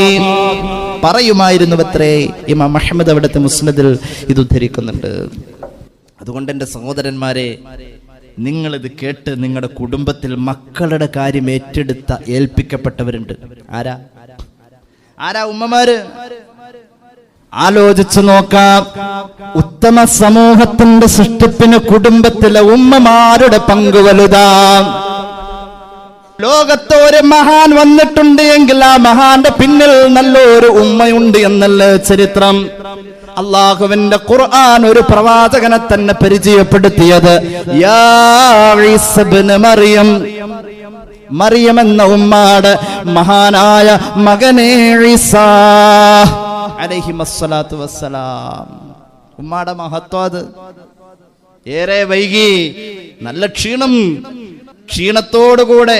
പറയുമായിരുന്നുവത്രേ. ഇമാം അഹ്മദ് അവിടുത്തെ മുസ്നദിൽ ഇത് ഉദ്ധരിക്കുന്നുണ്ട്. അതുകൊണ്ട് എൻ്റെ സഹോദരന്മാരെ, നിങ്ങളിത് കേട്ട് നിങ്ങളുടെ കുടുംബത്തിൽ മക്കളുടെ കാര്യം ഏറ്റെടുത്ത ഏൽപ്പിക്കപ്പെട്ടവരുണ്ട്. ആരാ ഉമ്മമാര്? ആലോചിച്ചു നോക്കാം. ഉത്തമ സമൂഹത്തിന്റെ സൃഷ്ടിപ്പിന് കുടുംബത്തിലെ ഉമ്മമാരുടെ പങ്ക് വലുതാം. ലോകത്ത് ഒരു മഹാൻ വന്നിട്ടുണ്ട് എങ്കിൽ ആ മഹാന്റെ പിന്നിൽ നല്ലൊരു ഉമ്മയുണ്ട് എന്നല്ല ചരിത്രം. അല്ലാഹുവിന്റെ ഖുർആൻ ഒരു പ്രവാചകനെ തന്നെ പരിചയപ്പെടുത്തിയത്. യാ ഈസ ഇബ്നു മറിയം, മറിയം എന്ന ഉമ്മാടെ മഹാനായ മകനേ ഈസാ അലൈഹിമസ്സലാത്തു വസ്സലാം. ഉമ്മാടെ മഹത്വം അത്. ഏറെ വൈകി, നല്ല ക്ഷീണത്തോടുകൂടെ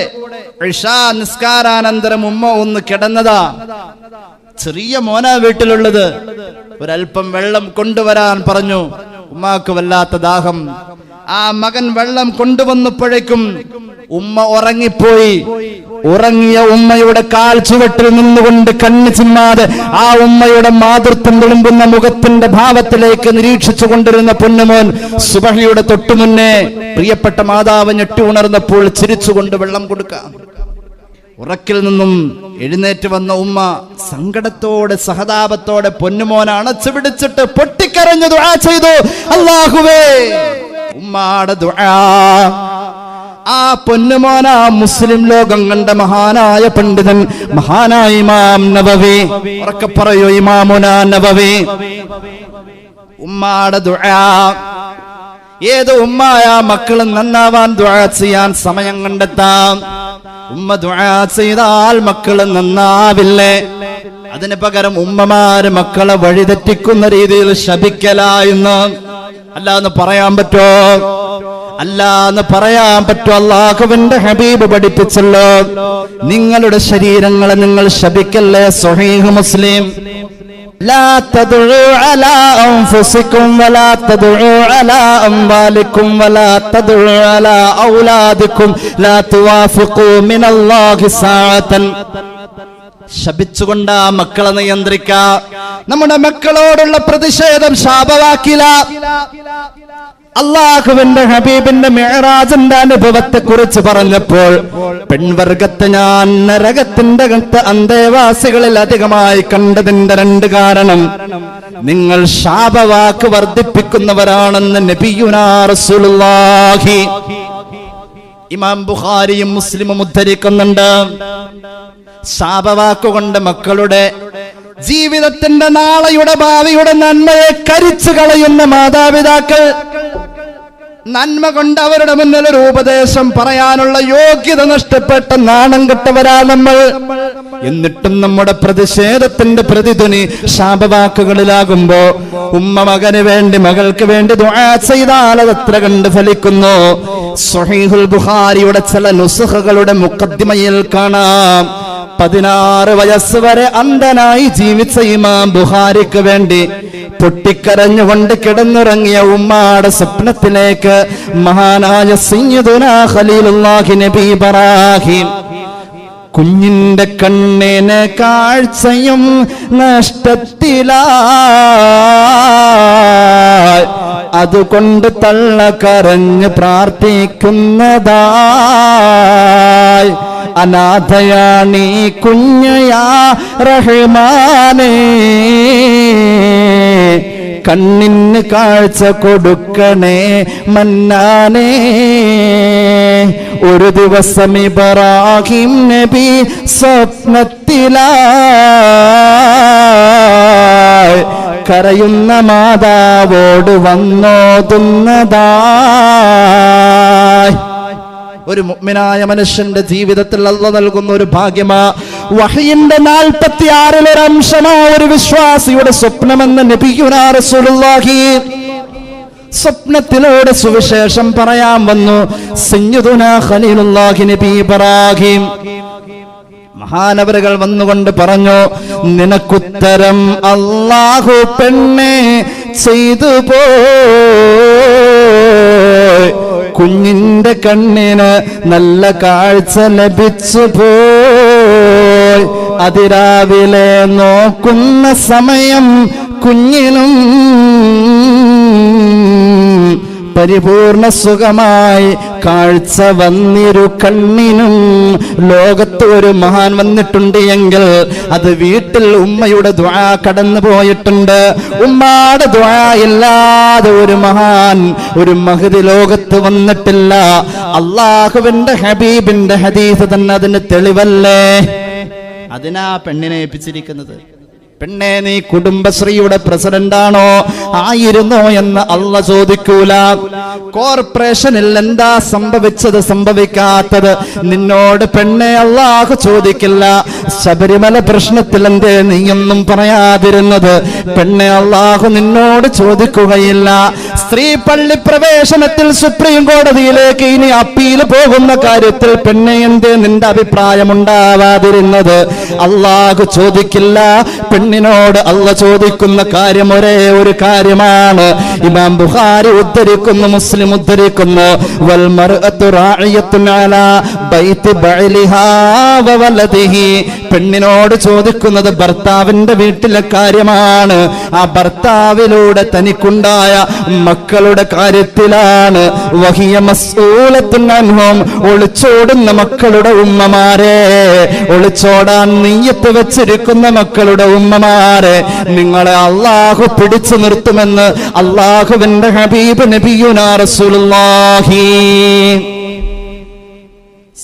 ഇശാ നിസ്കാരാനന്തരം ഉമ്മ ഒന്ന് കിടന്നതാ. ചെറിയ മോനാ വീട്ടിലുള്ളത്. ഒരൽപ്പം വെള്ളം കൊണ്ടുവരാൻ പറഞ്ഞു. ഉമ്മാക്ക് വല്ലാത്ത ദാഹം. ആ മകൻ വെള്ളം കൊണ്ടുവന്നപ്പോഴേക്കും ഉമ്മ ഉറങ്ങിപ്പോയി. ഉറങ്ങിയ ഉമ്മയുടെ കാൽ ചുവട്ടിൽ നിന്നുകൊണ്ട് കണ്ണ് ചിമ്മാതെ ആ ഉമ്മയുടെ മാതൃത്വം വിളുമ്പുന്ന മുഖത്തിന്റെ ഭാവത്തിലേക്ക് നിരീക്ഷിച്ചു കൊണ്ടിരുന്ന പൊന്നുമോൻ സുബഹിയുടെ തൊട്ടുമുന്നേ പ്രിയപ്പെട്ട മാതാവ് ഞെട്ടി ഉണർന്നപ്പോൾ ചിരിച്ചുകൊണ്ട് വെള്ളം കൊടുക്കാം. ഉറക്കിൽ നിന്നും എഴുന്നേറ്റ് വന്ന ഉമ്മ സങ്കടത്തോടെ സഹതാപത്തോടെ പൊന്നുമോനെ അണച്ചു പിടിച്ചിട്ട് പൊട്ടിക്കരഞ്ഞു ദുആ ചെയ്തു. അല്ലാഹുവേ, ഉമ്മാടെ ദുആ. ആ പൊന്നുമോന മുസ്ലിം ലോകം കണ്ട മഹാനായ പണ്ഡിതൻ, മഹാനായ ഇമാം നബവി. ഉറക്കെ പറയൂ, ഇമാമുനാ നബവി. ഉമ്മാടെ ദുആ. ഏത് ഉമ്മായ മക്കൾ നന്നാവാൻ ദുആ ചെയ്യാൻ സമയം കണ്ടെത്താം. ഉമ്മ ദുആ ചെയ്താൽ മക്കൾ നന്നാവില്ലേ? അതിന് പകരം ഉമ്മമാര് മക്കളെ വഴിതെറ്റിക്കുന്ന രീതിയിൽ ശപിക്കലായെന്ന് അല്ലാന്ന് പറയാൻ പറ്റോ? അല്ലാന്ന് പറയാൻ പറ്റോ? അല്ലാഹുവിന്റെ ഹബീബ് പഠിപ്പിച്ചല്ലോ, നിങ്ങളുടെ ശരീരങ്ങളെ നിങ്ങൾ ശപിക്കല്ലേ. സ്വഹീഹ് മുസ്ലിം. لا تدعوا على أنفسكم ولا تدعوا على أموالكم ولا تدعوا على أولادكم لا توافقوا من الله ساعة. ശപിച്ചുകൊണ്ട് മക്കളെ നിയന്ത്രിക്ക. നമ്മുടെ മക്കളോടുള്ള പ്രതിഷേധം ശാപവാക്കില. അല്ലാഹുവിന്റെ ഹബീബിന്റെ മിഅ്റാജിന്റെ അനുഭവത്തെ കുറിച്ച് പറഞ്ഞപ്പോൾ പെൺവർഗത്തെ ഞാൻ നരകത്തിന്റെ അന്തേവാസികളിൽ അധികമായി കണ്ടതിന്റെ 2 കാരണം, നിങ്ങൾ ശാപവാക്ക് വർദ്ധിപ്പിക്കുന്നവരാണെന്ന് നബിയുനാ റസൂലുള്ളാഹി. ഇമാം ബുഖാരിയും മുസ്ലിമും ഉദ്ധരിക്കുന്നുണ്ട്. ശാപവാക്കുകൊണ്ട് മക്കളുടെ ജീവിതത്തിന്റെ നാളെയുടെ ഭാവിയുടെ നന്മയെ കരിച്ചു കളയുന്ന മാതാപിതാക്കൾ, നന്മ കൊണ്ട് അവരുടെ മുന്നിൽ ഒരു ഉപദേശം പറയാനുള്ള യോഗ്യത നഷ്ടപ്പെട്ട നാണം കെട്ടവരാ നമ്മൾ. എന്നിട്ടും നമ്മുടെ പ്രതിഷേധത്തിന്റെ പ്രതിധ്വനി ശാപവാക്കുകളിലാകുമ്പോ ഉമ്മ മകന് വേണ്ടി, മകൾക്ക് വേണ്ടി ദുആ ചെയ്താൽ അത് എത്ര കണ്ട് ഫലിക്കുന്നു. സ്വഹീഹുൽ ബുഖാരിയുടെ ചില നുസ്ഖകളുടെ മുഖദ്ദിമയിൽ കാണാം, 16 വയസ്സ് വരെ അന്ധനായി ജീവിച്ച ഇമാം ബുഖാരിക്ക് വേണ്ടി പൊട്ടിക്കരഞ്ഞുകൊണ്ട് കിടന്നുറങ്ങിയ ഉമ്മാടെ സ്വപ്നത്തിലേക്ക് മഹാനായ സയ്യിദുനാ ഖലീലുല്ലാഹി നബി ഇബ്രാഹിം കുഞ്ഞിന്റെ കണ്ണിന് കാഴ്ചയും നഷ്ടത്തിലായി, അതുകൊണ്ട് തള്ള കരഞ്ഞ് പ്രാർത്ഥിക്കുന്നതായി. അനാഥയാണീ കുഞ്ഞയാ റഹ്മാനേ, കണ്ണിന് കാഴ്ച കൊടുക്കണേ മന്നാനേ. ഒരു ദിവസം ഇബ്രാഹിം നബി സ്വപ്നത്തിലായി കരയുന്ന മാതാവോട് വന്നോതുന്നതായി. ഒരു മുഅ്മിനായ മനുഷ്യന്റെ ജീവിതത്തിൽ അല്ലാഹു നൽകുന്ന ഒരു ഭാഗ്യമാ. വഹയിന്റെ 46 ഒരു അംശമാ ഒരു വിശ്വാസിയുടെ സ്വപ്നമെന്ന് നബിയുനാ റസൂലുള്ളാഹി സ്വപ്നത്തിലൂടെ സുവിശേഷം പറയാൻ വന്നു. സയ്യിദുനാ ഖലീലുല്ലാഹി നബി ഇബ്രാഹിം മഹാനവറുകൾ വന്നുകൊണ്ട് പറഞ്ഞു, നിനക്കുത്തരം അല്ലാഹു പെണ്ണെ ചെയ്തു പോയി, കുഞ്ഞിന്റെ കണ്ണിന് നല്ല കാഴ്ച ലഭിച്ചു പോയി, അതിരാവിലെ നോക്കുന്ന സമയം കുഞ്ഞിനും പരിപൂർണ സുഖമായി കാഴ്ച വന്നിരു കണ്ണിനും. ലോകത്ത് ഒരു മഹാൻ വന്നിട്ടുണ്ട് എങ്കിൽ അത് വീട്ടിൽ ഉമ്മയുടെ ദുആ കടന്നു പോയിട്ടുണ്ട്. ഉമ്മയുടെ ദുആ ഇല്ലാതെ ഒരു മഹാൻ, ഒരു മഹദി ലോകത്ത് വന്നിട്ടില്ല. അല്ലാഹുവിന്റെ ഹബീബിന്റെ ഹദീസ് തന്നെ അതിന് തെളിവല്ലേ? അതിനാ പെണ്ണിനെ ഏൽപ്പിച്ചിരിക്കുന്നത്. പെണ്ണെ, നീ കുടുംബശ്രീയുടെ പ്രസിഡന്റാണോ ആയിരുന്നോ എന്ന് അല്ല ചോദിക്കൂല. കോർപ്പറേഷനിൽ എന്താ സംഭവിച്ചത് സംഭവിക്കാത്തത് നിന്നോട് പെണ്ണെ അല്ലാഹു ചോദിക്കില്ല. ശബരിമല പ്രശ്നത്തിൽ എന്തേ നീയൊന്നും പറയാതിരുന്നത് പെണ്ണെ അല്ലാഹു നിന്നോട് ചോദിക്കുകയില്ല. സ്ത്രീ പള്ളി പ്രവേശനത്തിൽ സുപ്രീം കോടതിയിലേക്ക് ഇനി അപ്പീൽ പോകുന്ന കാര്യത്തിൽ പെണ്ണെ എന്തേ നിന്റെ അഭിപ്രായം ഉണ്ടാവാതിരുന്നത് അല്ലാഹു ചോദിക്കില്ല. പെണ്ണിനോട് അല്ല ചോദിക്കുന്ന കാര്യം ഒരേ ഒരു കാര്യമാണ്. ഇമാം ബുഖാരി ഉദ്ധരിക്കുന്നു, മുസ്ലിം ഉദ്ധരിക്കുന്നു, വൽ മർഅതു റാഇയത്തുൻ അലാ ബൈതി ബഅലിഹാ വ വലദിഹി. പെണ്ണിനോട് ചോദിക്കുന്നത് ഭർത്താവിന്റെ വീട്ടിലെ കാര്യമാണ്. ആ ഭർത്താവിലൂടെ തനിക്കുണ്ടായ മക്കളുടെ കാര്യത്തിലാണ്. വഹിയ മസ്ഊലത്തുൻ അൻഹും. ഒളിച്ചോടുന്ന മക്കളുടെ ഉമ്മമാരെ, ഒളിച്ചോടാൻ നിയ്യത്ത് വെച്ചിരിക്കുന്ന മക്കളുടെ ഉമ്മമാരെ നിങ്ങളെ അല്ലാഹു പിടിച്ചു നിർത്തുമെന്ന് അല്ലാഹുവിന്റെ ഹബീബ് നബിയുനാ റസൂലുള്ളാഹി.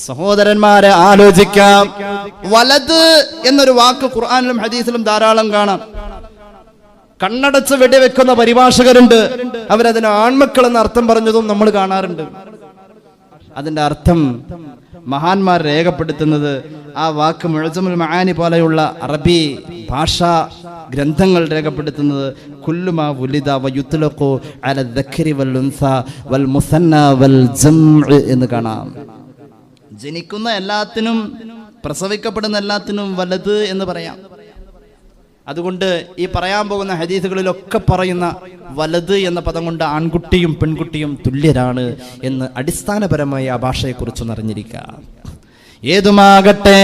സഹോദരന്മാരെ, ആലോചിക്കാം. വലത് എന്നൊരു വാക്ക് ഖുർആനിലും ഹദീസിലും ധാരാളം കാണാം. കണ്ണടച്ച് വെടിവെക്കുന്ന പരിഭാഷകരുണ്ട്. അവരതിന് ആൺമക്കൾ എന്ന അർത്ഥം പറഞ്ഞതും നമ്മൾ കാണാറുണ്ട്. അതിന്റെ അർത്ഥം മഹാന്മാർ രേഖപ്പെടുത്തുന്നത് ആ വാക്ക് മുഅ്ജമുൽ മആനി പോലെയുള്ള അറബി ഭാഷാ ഗ്രന്ഥങ്ങൾ രേഖപ്പെടുത്തുന്നത് കുല്ലുമാ വുലിദ വയുത്ലഖു അല ദക്കരി വൽ ഉൻസ വൽ മുസന്ന വൽ ജംഅ് എന്ന് കാണാം. ജനിക്കുന്ന എല്ലാത്തിനും പ്രസവിക്കപ്പെടുന്ന എല്ലാത്തിനും വലത് എന്ന് പറയാം. അതുകൊണ്ട് ഈ പറയാൻ പോകുന്ന ഹദീസുകളിലൊക്കെ പറയുന്ന വലത് എന്ന പദം കൊണ്ട് ആൺകുട്ടിയും പെൺകുട്ടിയും തുല്യരാണ് എന്ന് അടിസ്ഥാനപരമായി ആ ഭാഷയെക്കുറിച്ച് അറിഞ്ഞിരിക്കുക. ഏതുമാകട്ടെ,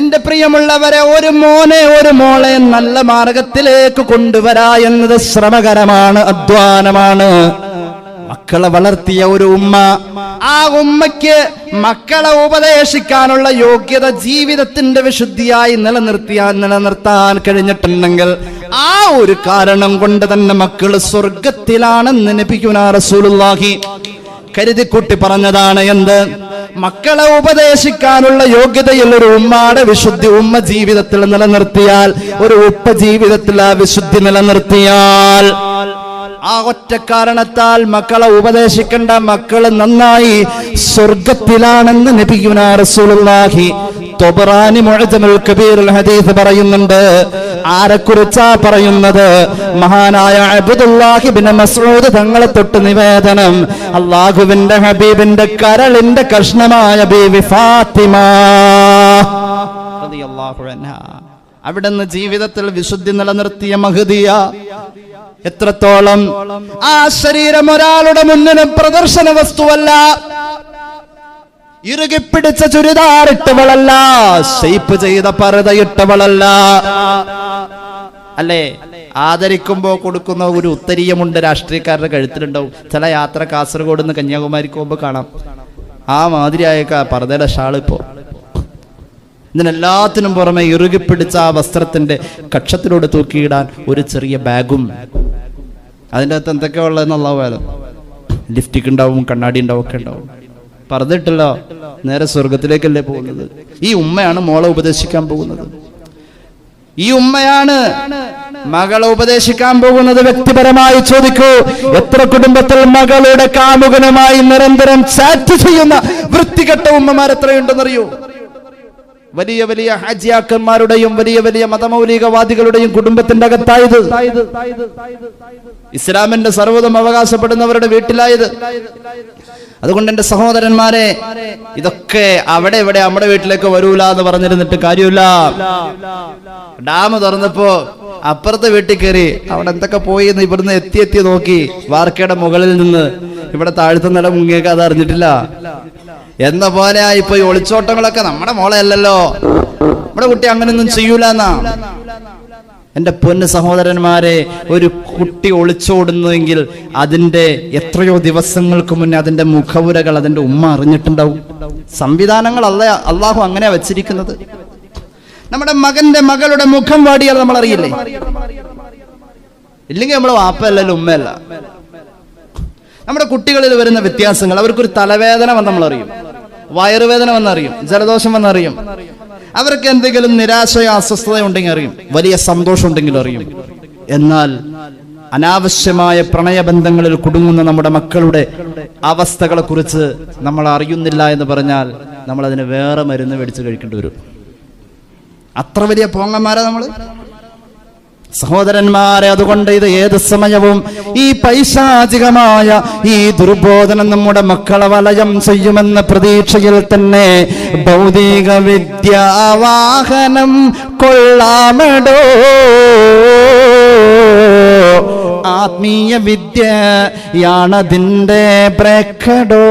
എന്റെ പ്രിയമുള്ളവരെ, ഒരു മോനെ ഒരു മോളെ നല്ല മാർഗത്തിലേക്ക് കൊണ്ടുവരാ എന്നത് ശ്രമകരമാണ്, അധ്വാനമാണ്. മക്കളെ വളർത്തിയ ഒരു ഉമ്മ, ആ ഉമ്മയ്ക്ക് മക്കളെ ഉപദേശിക്കാനുള്ള യോഗ്യത ജീവിതത്തിന്റെ വിശുദ്ധിയായി നിലനിർത്താൻ കഴിഞ്ഞിട്ടുണ്ടെങ്കിൽ ആ ഒരു കാരണം കൊണ്ട് തന്നെ മക്കൾ സ്വർഗത്തിലാണെന്ന് നബിയുനാ റസൂലുള്ളാഹി കരുതിക്കൂട്ടി പറഞ്ഞതാണ്. എന്ത്? മക്കളെ ഉപദേശിക്കാനുള്ള യോഗ്യതയിൽ ഒരു ഉമ്മയുടെ വിശുദ്ധി ഉമ്മ ജീവിതത്തിൽ നിലനിർത്തിയാൽ, ഒരു ഉപ്പ ജീവിതത്തിൽ ആ വിശുദ്ധി നിലനിർത്തിയാൽ, ആ ഒറ്റ കാരണത്താൽ മക്കളെ ഉപദേശിക്കേണ്ട മക്കൾ നന്നായി സ്വർഗത്തിലാണെന്ന് നബിയുനാ റസൂലുള്ളാഹി തൊബറാനി മുഅ്ജമുൽ കബീറുൽ ഹദീസ് പറയുന്നുണ്ട്. ആരെക്കുറിച്ചാ പറയുന്നത്? മഹാനായ അബ്ദുല്ലാഹി ഇബ്നു മസ്ഊദ് തങ്ങളെ തൊട്ട് നിവേദനം. അല്ലാഹുവിന്റെ ഹബീബിന്റെ കരളിന്റെ കഷ്ണമായ ബീവി ഫാത്തിമ റളിയല്ലാഹു അൻഹാ, അവിടുന്ന് ജീവിതത്തിൽ വിശുദ്ധി നിലനിർത്തിയ മഹദിയ. എത്രത്തോളം ആ ശരീരം ഒരാളുടെ മുന്നിന് പ്രദർശന വസ്തുവല്ല, ഇറുകിപ്പിടിച്ച ചുരിദാറിട്ടവളല്ല, ഷെയ്പ്പ് ചെയ്ത പർദ്ദയിട്ടവളല്ല. അല്ലേ? ആദരിക്കുമ്പോ കൊടുക്കുന്ന ഒരു ഉത്തരീയമുണ്ട് രാഷ്ട്രീയക്കാരുടെ കഴുത്തിലുണ്ടാവും. ചില യാത്ര കാസർഗോഡ് നിന്ന് കന്യാകുമാരിക്ക് പോകുമ്പോ കാണാം ആ മാതിരിയായ പർദ്ദയുടെ ഷാൾ. ഇപ്പോ ഇതിനെല്ലാത്തിനും പുറമെ ഇറുകിപ്പിടിച്ച ആ വസ്ത്രത്തിന്റെ കക്ഷത്തിലൂടെ തൂക്കിയിടാൻ ഒരു ചെറിയ ബാഗും. അതിൻ്റെ അകത്ത് എന്തൊക്കെയാ ഉള്ളതെന്നുള്ള വേദം. ലിഫ്റ്റിക് ഉണ്ടാവും, കണ്ണാടി ഉണ്ടാവും, ഒക്കെ ഉണ്ടാവും. പറഞ്ഞിട്ടല്ലോ, നേരെ സ്വർഗത്തിലേക്കല്ലേ പോകുന്നത്. ഈ ഉമ്മയാണ് മോളെ ഉപദേശിക്കാൻ പോകുന്നത്. ഈ ഉമ്മയാണ് മകളെ ഉപദേശിക്കാൻ പോകുന്നത്. വ്യക്തിപരമായി ചോദിക്കൂ, എത്ര കുടുംബത്തിൽ മകളുടെ കാമുകനുമായി നിരന്തരം ചാറ്റ് ചെയ്യുന്ന വൃത്തികെട്ട ഉമ്മമാർ എത്രയുണ്ടെന്നറിയോ? വലിയ വലിയ ഹാജിയാക്കന്മാരുടെയും വലിയ വലിയ മതമൗലികവാദികളുടെയും കുടുംബത്തിന്റെ അകത്തായത്, ഇസ്ലാമിന്റെ സർവ്വതും അവകാശപ്പെടുന്നവരുടെ വീട്ടിലായത്. അതുകൊണ്ട് എന്റെ സഹോദരന്മാരെ, ഇതൊക്കെ അവിടെ ഇവിടെ നമ്മുടെ വീട്ടിലേക്ക് വരൂല എന്ന് പറഞ്ഞിരുന്നിട്ട് കാര്യമില്ല. ഡാം തുറന്നപ്പോ അപ്പുറത്തെ വീട്ടിൽ കയറി അവിടെ എന്തൊക്കെ പോയി എന്ന് ഇവിടുന്ന് എത്തി നോക്കി, വാർക്കയുടെ മുകളിൽ നിന്ന് ഇവിടെ താഴ്ത്തുന്നിട മുങ്ങിയൊക്കെ അത് അറിഞ്ഞിട്ടില്ല എന്ന പോലെ ഇപ്പൊ ഈ ഒളിച്ചോട്ടങ്ങളൊക്കെ നമ്മുടെ മോളെ അല്ലല്ലോ, നമ്മുടെ കുട്ടി അങ്ങനെയൊന്നും ചെയ്യൂലെന്നാ. എന്റെ പൊന്ന് സഹോദരന്മാരെ, ഒരു കുട്ടി ഒളിച്ചോടുന്നെങ്കിൽ അതിന്റെ എത്രയോ ദിവസങ്ങൾക്ക് മുന്നേ അതിന്റെ മുഖവുരകൾ അതിന്റെ ഉമ്മ അറിഞ്ഞിട്ടുണ്ടാവും. സംവിധാനങ്ങൾ അള്ളാഹു അങ്ങനെയാ വെച്ചിരിക്കുന്നത്. നമ്മുടെ മകന്റെ മകളുടെ മുഖം വാടിയാൽ നമ്മൾ അറിയില്ലേ? ഇല്ലെങ്കിൽ നമ്മൾ വാപ്പയല്ലല്ലോ, ഉമ്മയല്ല. നമ്മുടെ കുട്ടികളിൽ വരുന്ന വ്യത്യാസങ്ങൾ, അവർക്കൊരു തലവേദന വന്ന് നമ്മളറിയും, വയറുവേദന വന്നറിയും, ജലദോഷം വന്നറിയും, അവർക്ക് എന്തെങ്കിലും നിരാശയോ അസ്വസ്ഥതയോ ഉണ്ടെങ്കിൽ അറിയും, വലിയ സന്തോഷം ഉണ്ടെങ്കിലും അറിയും. എന്നാൽ അനാവശ്യമായ പ്രണയബന്ധങ്ങളിൽ കുടുങ്ങുന്ന നമ്മുടെ മക്കളുടെ അവസ്ഥകളെ കുറിച്ച് നമ്മൾ അറിയുന്നില്ല എന്ന് പറഞ്ഞാൽ നമ്മൾ അതിന് വേറെ മരുന്ന് മേടിച്ച് കഴിക്കേണ്ടി വരും. അത്ര വലിയ പോങ്ങന്മാരാ നമ്മള് സഹോദരന്മാരെ. അതുകൊണ്ട് ഇത് ഏത് സമയവും ഈ പൈശാചികമായ ഈ ദുർബോധനം നമ്മുടെ മക്കളെ വലയം ചെയ്യുമെന്ന പ്രതീക്ഷയിൽ തന്നെ ഭൗതിക വിദ്യാവാഹനം കൊള്ളാമടോ, ആത്മീയ വിദ്യയാണതിൻ്റെ ബ്രേക്കടോ.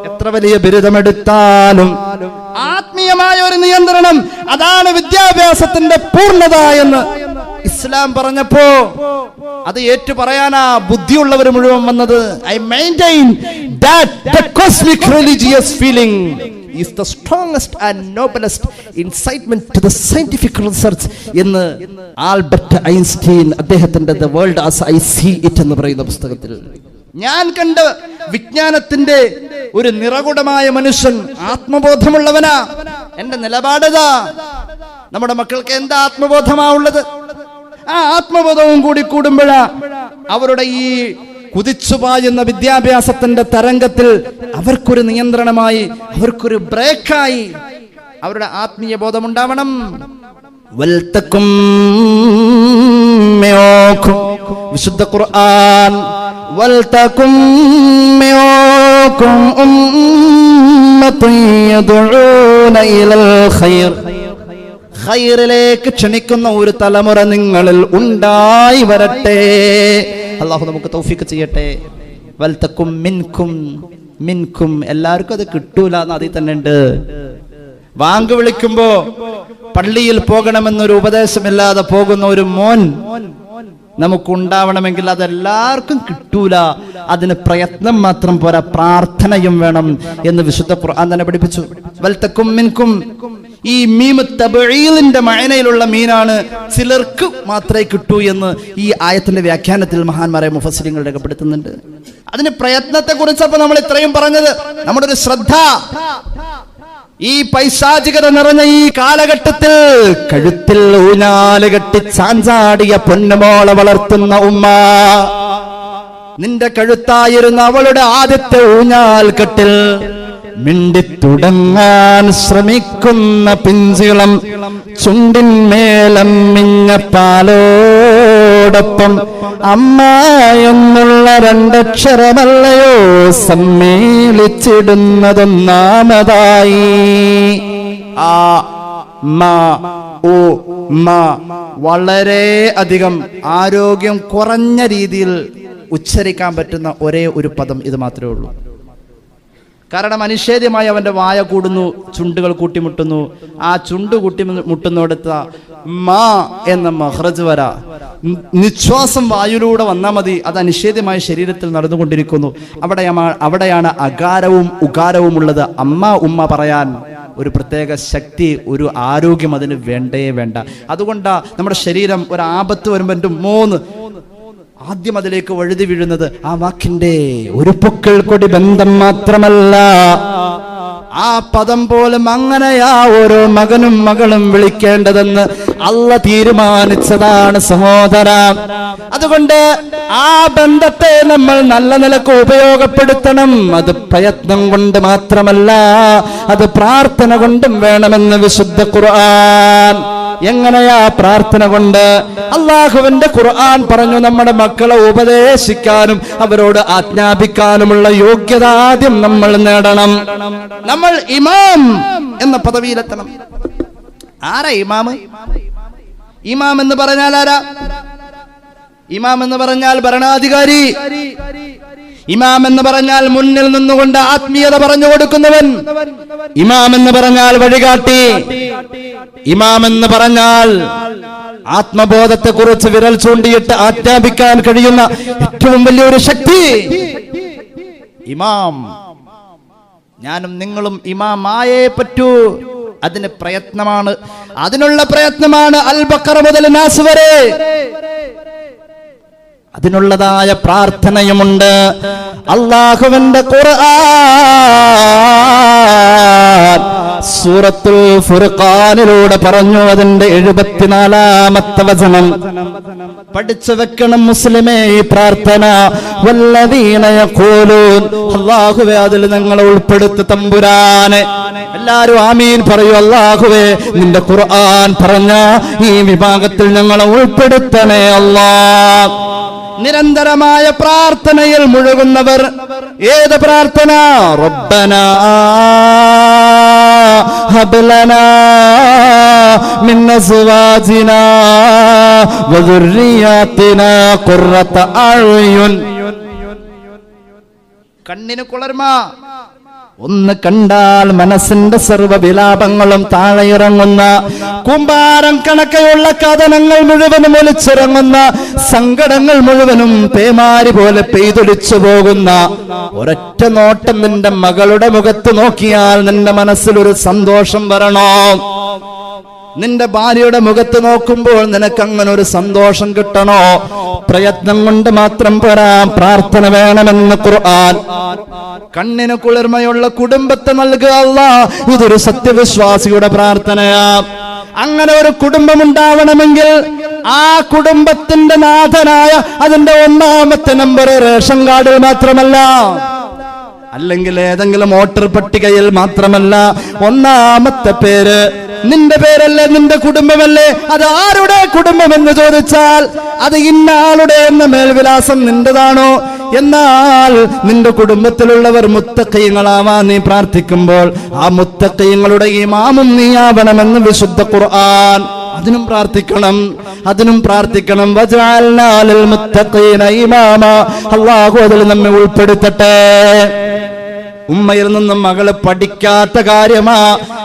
എത്ര വലിയ ബിരുദമെടുത്താലും ആത്മീയമായ ഒരു നിയന്ത്രണം, അതാണ് വിദ്യാഭ്യാസത്തിന്റെ പൂർണ്ണത എന്ന് ഇസ്ലാം പറഞ്ഞപ്പോ അത് ഏറ്റു പറയാനാ ബുദ്ധിയുള്ളവർ മുഴുവൻ വന്നത്. I maintain that the cosmic religious feeling is the strongest and noblest incitement to the scientific research എന്ന് ആൽബർട്ട് ഐൻസ്റ്റീൻ അദ്ദേഹത്തിന്റെ The World as I See It എന്ന് പറയുന്ന പുസ്തകത്തിൽ, ഞാൻ കണ്ട വിജ്ഞാനത്തിന്റെ ഒരു നിറകുടമായ മനുഷ്യൻ ആത്മബോധമുള്ളവനാ. എന്റെ നിലപാടതാ. നമ്മുടെ മക്കൾക്ക് എന്താ ആത്മബോധമാ ഉള്ളത്? ആ ആത്മബോധവും കൂടി കൂടുമ്പോഴാ അവരുടെ ഈ കുതിച്ചുപായുന്ന വിദ്യാഭ്യാസത്തിന്റെ തരംഗത്തിൽ അവർക്കൊരു നിയന്ത്രണമായി, അവർക്കൊരു ബ്രേക്കായി അവരുടെ ആത്മീയ ബോധമുണ്ടാവണം. വിശുദ്ധ ഖുർആൻ വൽതകും മിൻകും ഉമ്മത്തുൻ യദ്ഊന ഇലൽ ഖൈർ, ഖൈറിലേക്ക് ക്ഷണിക്കുന്ന ഒരു തലമുറ നിങ്ങളിൽ ഉണ്ടായി വരട്ടെ. അല്ലാഹു നമുക്ക് തൗഫീഖ് ചെയ്യട്ടെ. വൽതകും മിൻകും എല്ലാവർക്കും അത് കിട്ടൂല എന്ന് അതിൽ തന്നെ ഉണ്ട്. വാങ്ക് വിളിക്കുമ്പോ പള്ളിയിൽ പോകണമെന്നൊരു ഉപദേശമില്ലാതെ പോകുന്ന ഒരു മോൻ നമുക്കുണ്ടാവണമെങ്കിൽ അതെല്ലാവർക്കും കിട്ടൂല. അതിന് പ്രയത്നം മാത്രം പോരാ, പ്രാർത്ഥനയും വേണം എന്ന് വിശുദ്ധ ഖുർആൻ തന്നെ പഠിപ്പിച്ചു. വൽതകും മിൻകും, ഈ മീം തബഈലിന്റെ മഅനയിലുള്ള മീനാണ്, ചിലർക്ക് മാത്രമേ കിട്ടൂ എന്ന് ഈ ആയത്തിന്റെ വ്യാഖ്യാനത്തിൽ മഹാന്മാരായ മുഫസ്സിരിങ്ങൾ രേഖപ്പെടുത്തുന്നുണ്ട്. അതിന് പ്രയത്നത്തെ കുറിച്ചപ്പോ നമ്മൾ ഇത്രയും പറഞ്ഞത്, നമ്മുടെ ഒരു ശ്രദ്ധ ഈ പൈശാചികത നിറഞ്ഞ ഈ കാലഘട്ടത്തിൽ കഴുത്തിൽ ഊഞ്ഞാല് കെട്ടി ചാഞ്ചാടിയ പൊന്നുമോളെ വളർത്തുന്ന ഉമ്മ, നിന്റെ കഴുത്തായിരുന്ന അവളുടെ ആദ്യത്തെ ഊഞ്ഞാൽ കെട്ടിൽ മിണ്ടിത്തുടങ്ങാൻ ശ്രമിക്കുന്ന പിഞ്ചിളം ചുണ്ടിന്മേലമ്മിഞ്ഞ പാലോടൊപ്പം അമ്മ എന്നുള്ള രണ്ടക്ഷരമല്ലയോ സമ്മേളിച്ചിടുന്നതൊന്നാമതായി. ആ വളരെ അധികം ആരോഗ്യം കുറഞ്ഞ രീതിയിൽ ഉച്ചരിക്കാൻ പറ്റുന്ന ഒരേ ഒരു പദം ഇത് മാത്രമേ ഉള്ളൂ. കാരണം അനിഷേധ്യമായി അവന്റെ വായ കൂടുന്നു, ചുണ്ടുകൾ കൂട്ടിമുട്ടുന്നു. ആ ചുണ്ട് കൂട്ടിമുട്ടുന്നിടത്ത മാ എന്ന മഹ്റജ് വര നിശ്വാസം വായുവിലൂടെ വന്നാൽ മതി, അത് അനിഷേധ്യമായ ശരീരത്തിൽ നടന്നുകൊണ്ടിരിക്കുന്നു. അവിടെയാണ് അകാരവും ഉകാരവും ഉള്ളത്. അമ്മ ഉമ്മ പറയാൻ ഒരു പ്രത്യേക ശക്തി, ഒരു ആരോഗ്യം അതിന് വേണ്ടേ വേണ്ട. അതുകൊണ്ടാ നമ്മുടെ ശരീരം ഒരു ആപത്ത് വരുമ്പോൾ ആദ്യം അതിലേക്ക് വഴുതി വീഴുന്നത് ആ വാക്കിന്റെ ഒരു പൊക്കിൾ കൊടി ബന്ധം മാത്രമല്ല, ആ പദം പോലും അങ്ങനെയാ ഓരോ മകനും മകളും വിളിക്കേണ്ടതെന്ന് അല്ലാഹ് തീരുമാനിച്ചതാണ് സഹോദര. അതുകൊണ്ട് ആ ബന്ധത്തെ നമ്മൾ നല്ല നിലക്ക് ഉപയോഗപ്പെടുത്തണം. അത് പ്രയത്നം കൊണ്ട് മാത്രമല്ല, അത് പ്രാർത്ഥന കൊണ്ടും വേണമെന്ന് വിശുദ്ധ ഖുർആൻ. എങ്ങനെയാ പ്രാർത്ഥന കൊണ്ട്? അള്ളാഹുവിന്റെ ഖുർആൻ പറഞ്ഞു, നമ്മുടെ മക്കളെ ഉപദേശിക്കാനും അവരോട് ആജ്ഞാപിക്കാനുമുള്ള യോഗ്യത ആദ്യം നമ്മൾ നേടണം. നമ്മൾ ഇമാം എന്ന പദവിയിലെത്തണം. ആരാ ഇമാം? ഇമാം എന്ന് പറഞ്ഞാൽ ആരാ? ഇമാം എന്ന് പറഞ്ഞാൽ ഭരണാധികാരി. ഇമാം എന്ന് പറഞ്ഞാൽ മുന്നിൽ നിന്നുകൊണ്ട് ആത്മീയത പറഞ്ഞു കൊടുക്കുന്നവൻ. ഇമാം എന്ന് പറഞ്ഞാൽ വഴികാട്ടി. ഇമാം എന്ന് പറഞ്ഞാൽ ആത്മബോധത്തെ കുറിച്ച് വിരൽ ചൂണ്ടിയിട്ട് ആജ്ഞാപിക്കാൻ കഴിയുന്ന ഏറ്റവും വലിയൊരു ശക്തി ഇമാം. ഞാനും നിങ്ങളും ഇമാമായേ പറ്റൂ. അതിന് പ്രയത്നമാണ്, അതിനുള്ള പ്രയത്നമാണ് അൽ ബഖറ മുതൽ നാസ് വരെ. അതിനുള്ളതായ പ്രാർത്ഥനയുമുണ്ട്. അല്ലാഹുവിന്റെ ഖുർആൻ സൂറത്തുൽ ഫുർഖാനിലൂടെ പറഞ്ഞു, അതിന്റെ 74-ാമത്തെ വചനം പഠിച്ചു വെക്കണം മുസ്ലിമേ ഈ പ്രാർത്ഥന. വല്ലദീന യഖൂലൂൻ, അല്ലാഹുവേ അതിൽ ഞങ്ങളെ ഉൾപ്പെടുത്തു തമ്പുരാനെ. എല്ലാവരും ആമീൻ പറയൂ. അല്ലാഹുവേ നിന്റെ ഖുർആൻ പറഞ്ഞ ഈ വിഭാഗത്തിൽ ഞങ്ങളെ ഉൾപ്പെടുത്തണേ അല്ലാഹ്. നിരന്തരമായ പ്രാർത്ഥനയിൽ മുഴുകുന്നവർ. ഏത് പ്രാർത്ഥന? റബ്ബനാ ഹബ് ലനാ മിൻ അസ്വാജിനാ വദുർരിയാതിനാ ഖുർറത അഅ്യുൻ. കണ്ണിന് കുളിർമ. ഒന്ന് കണ്ടാൽ മനസ്സിന്റെ സർവ്വ വിലാപങ്ങളും താഴെ ഇറങ്ങുന്ന, കൂമ്പാരം കണക്കെയുള്ള കഥനങ്ങൾ മുഴുവനും ഒലിച്ചിറങ്ങുന്ന, സങ്കടങ്ങൾ മുഴുവനും പേമാരി പോലെ പെയ്തൊലിച്ചു പോകുന്ന ഒരൊറ്റ നോട്ടം നിന്റെ മകളുടെ മുഖത്ത് നോക്കിയാൽ നിന്റെ മനസ്സിലൊരു സന്തോഷം വരണോ? നിന്റെ ഭാര്യയുടെ മുഖത്ത് നോക്കുമ്പോൾ നിനക്ക് അങ്ങനെ ഒരു സന്തോഷം കിട്ടണോ? പ്രയത്നം കൊണ്ട് മാത്രം പോരാ, പ്രാർത്ഥന വേണമെന്ന് ഖുർആൻ. കണ്ണിന് കുളിർമയുള്ള കുടുംബത്തെ നൽകുക അല്ലാഹ്. ഇതൊരു സത്യവിശ്വാസിയുടെ പ്രാർത്ഥനയാ. അങ്ങനെ ഒരു കുടുംബം ഉണ്ടാവണമെങ്കിൽ ആ കുടുംബത്തിന്റെ നാഥനായ അതിന്റെ ഒന്നാമത്തെ നമ്പർ റേഷൻ കാർഡിൽ മാത്രമല്ല, അല്ലെങ്കിൽ ഏതെങ്കിലും വോട്ടർ പട്ടികയിൽ മാത്രമല്ല. ഒന്നാമത്തെ പേര് നിന്റെ പേരല്ലേ, നിന്റെ കുടുംബമല്ലേ? അത് ആരുടെ കുടുംബം എന്ന് ചോദിച്ചാൽ അത് ഇന്ന ആളുടെ എന്ന മേൽവിലാസം നിന്റെതാണോ? എന്നാൽ നിന്റെ കുടുംബത്തിലുള്ളവർ മുത്തഖീങ്ങളാവാൻ നീ പ്രാർത്ഥിക്കുമ്പോൾ ആ മുത്തഖീങ്ങളുടെ ഇമാമും നീയാവണമെന്ന് വിശുദ്ധ ഖുർആൻ. അതിനും പ്രാർത്ഥിക്കണം, അതിനും പ്രാർത്ഥിക്കണം. വജഅൽനാ ലിൽ മുത്തഖീന ഇമാമ. അല്ലാഹു അതിൽ നമ്മെ ഉൾപ്പെടുത്തട്ടെ. ഉമ്മയിൽ നിന്നും മകള് പഠിക്കാത്ത കാര്യമാ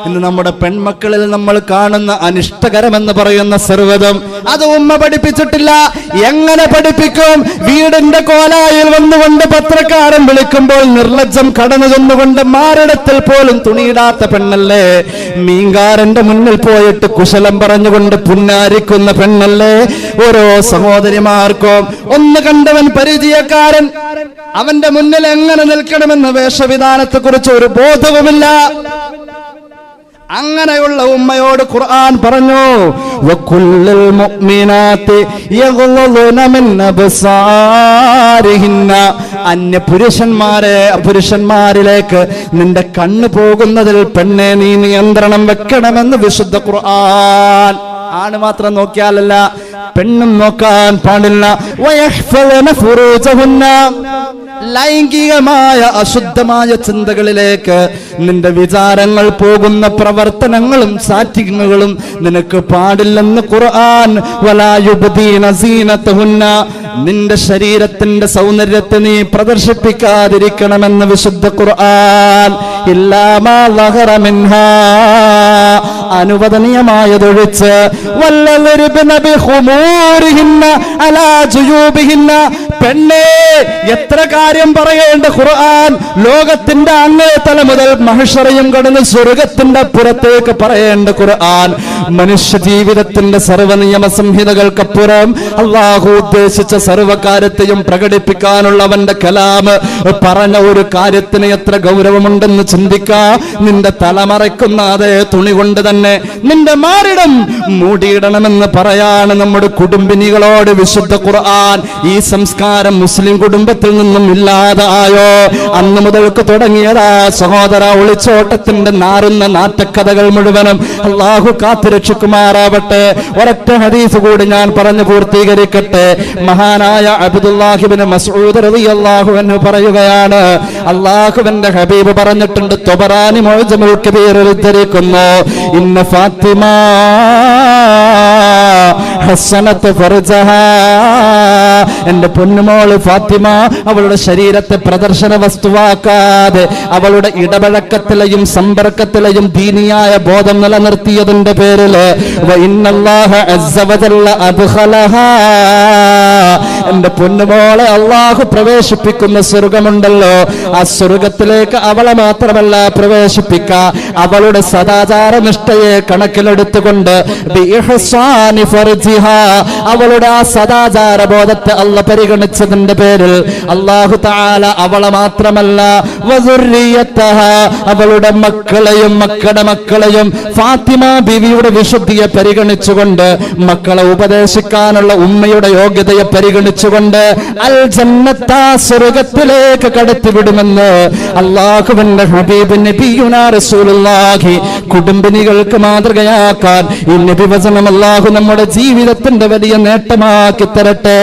ഇന്ന് നമ്മുടെ പെൺമക്കളിൽ നമ്മൾ കാണുന്ന അനിഷ്ടകരമെന്ന് പറയുന്ന സർവ്വതും. അത് ഉമ്മ പഠിപ്പിച്ചിട്ടില്ല. എങ്ങനെ പഠിപ്പിക്കും? വീടിന്റെ കോലായിൽ വന്നുകൊണ്ട് പത്രക്കാരൻ വിളിക്കുമ്പോൾ നിർലജ്ജം കടന്നു ചെന്നുകൊണ്ട് മാറിടത്തിൽ പോലും തുണിയിടാത്ത പെണ്ണല്ലേ? മീൻകാരന്റെ മുന്നിൽ പോയിട്ട് കുശലം പറഞ്ഞുകൊണ്ട് പുന്നാരിക്കുന്ന പെണ്ണല്ലേ? ഓരോ സഹോദരിമാർക്കും ഒന്ന് കണ്ടവൻ പരിചയക്കാരൻ, അവന്റെ മുന്നിൽ എങ്ങനെ നിൽക്കണമെന്ന വേഷവിധാനത്തെ കുറിച്ച് ഒരു ബോധവുമില്ല. അങ്ങനെയുള്ള ഉമ്മയോട് ഖുർആൻ പറഞ്ഞു, വകുല്ലിൽ മുഅ്മിനാത്തി യഗ്ളുന മിൻ അബ്സാരിഹിന്ന. അന്യ പുരുഷന്മാരിലേക്ക് നിന്റെ കണ്ണ് പോകുന്നതിൽ പെണ്ണെ നീ നിയന്ത്രണം വെക്കണമെന്ന് വിശുദ്ധ ഖുർആൻ. ആണ് മാത്രം നോക്കിയാലല്ല, പെണ്ണും നോക്കാൻ പാടില്ല. വയഹ്ഫളന ഫുറൂജഹുന്ന. ലൈംഗികമായ അശുദ്ധമായ ചിന്തകളിലേക്ക് നിന്റെ വിചാരങ്ങൾ പോകുന്ന പ്രവർത്തനങ്ങളും സാറ്റിങ്ങുകളും നിനക്ക് പാടില്ലെന്ന് ഖുർആൻ. വലാ യുബ്ദീന സീനതഹുന്ന. നിന്റെ ശരീരത്തിന്റെ സൗന്ദര്യത്തെ നീ പ്രദർശിപ്പിക്കാതിരിക്കണമെന്ന് വിശുദ്ധ ഖുർആൻ. ഇല്ലാ മാ ലഹറ മിൻഹാ അനുവദനീയമായതൊഴിച്ച് വല്ലദരിബ്ന ബിഖുമൂരിഹിന്ന അലാ ജുയൂബിഹിന്ന. പെണ്ണേ, എത്ര കാര്യം പറയേണ്ട ഖുർആൻ. ലോകത്തിന്റെ അങ്ങേ തല മുതൽ മഹ്ശറയും കടന്ന് സ്വർഗത്തിന്റെ പുറത്തേക്ക് പറയേണ്ട ഖുർആൻ. മനുഷ്യ ജീവിതത്തിന്റെ സർവ്വ നിയമ സംഹിതകൾക്കപ്പുറം അള്ളാഹു ഉദ്ദേശിച്ച സർവ്വകാര്യത്തെയും പ്രകടിപ്പിക്കാനുള്ളവന്റെ കലാമ് പറഞ്ഞ ഒരു കാര്യത്തിന് എത്ര ഗൗരവമുണ്ടെന്ന് ചിന്തിക്കാ. നിന്റെ തലമറയ്ക്കുന്ന അതേ തുണി കൊണ്ട് തന്നെ നിന്റെ മാറിടം മൂടിയിടണമെന്ന് പറയാണ് നമ്മുടെ കുടുംബിനികളോട് വിശുദ്ധ ഖുർആൻ. ഈ സംസ്കാരം മുസ്ലിം കുടുംബത്തിൽ നിന്നും ഇല്ലാതായോ? അന്ന് മുതൽക്ക് തുടങ്ങിയതാ സഹോദര ഒളിച്ചോട്ടത്തിന്റെ നാറുന്ന നാറ്റക്കഥകൾ മുഴുവനും. അള്ളാഹു കാത്തുരക്ഷിക്കുമാറാവട്ടെ. ഒരൊറ്റ ഹദീസ് കൂടി ഞാൻ പറഞ്ഞു പൂർത്തീകരിക്കട്ടെ. മഹാനായ അബ്ദുല്ലാഹി ഇബ്നു മസ്ഊദ് റളിയല്ലാഹു അൻഹു പറയുകയാണ്, അള്ളാഹുവിന്റെ ഹബീബ് പറഞ്ഞിട്ടുണ്ട്, തൊബറാനി മുഅ്ജമുൽ കബീറിൽ ഉദ്ധരിക്കുന്നു, ഇന്ന ഫാത്തിമ ഹസ്സനത്ത് ഫർജഹാ. എന്റെ പൊന്നുമോള് ഫാത്തിമ അവളുടെ ശരീരത്തെ പ്രദർശന വസ്തുവാക്കാതെ അവളുടെ ഇടപഴക്കത്തിലെയും സമ്പർക്കത്തിലെയും ദീനിയായ ബോധം നിലനിർത്തിയതിന്റെ പേരില് എന്റെ പൊന്നുമോളെ അള്ളാഹു പ്രവേശിപ്പിക്കുന്ന സ്വർഗമുണ്ടല്ലോ, ആ സ്വർഗത്തിലേക്ക് അവളെ മാത്രമല്ല പ്രവേശിപ്പിക്ക, അവളുടെ സദാചാര നിഷ്ഠയെ കണക്കിലെടുത്തുകൊണ്ട് അവളുടെ ആ സദാചാര ബോധത്തെ അല്ല പരിഗണിച്ചതിന്റെ പേരിൽ അല്ലാഹു തആല അവളെ മാത്രമല്ല അവളുടെ മക്കളെയും മക്കളുടെ മക്കളെയും ഫാത്തിമ ബീവിയുടെ വിശുദ്ധിയെ പരിഗണിച്ചുകൊണ്ട്, മക്കളെ ഉപദേശിക്കാനുള്ള ഉമ്മയുടെ യോഗ്യതയെ പരിഗണിച്ചുകൊണ്ട് അൽ ജന്നത്ത സ്വർഗത്തിലേക്ക് കടത്തിവിടുമെന്ന് അല്ലാഹുവിന്റെ ഹബീബ് നബിയുനാ റസൂലുള്ളാഹി കുടുംബിനികൾക്ക് മാതൃകയാക്കാൻ ഈ നബി വചനം അല്ലാഹു നമ്മുടെ ജീവിതത്തിന്റെ വലിയ നേട്ടമാക്കി തരട്ടെ.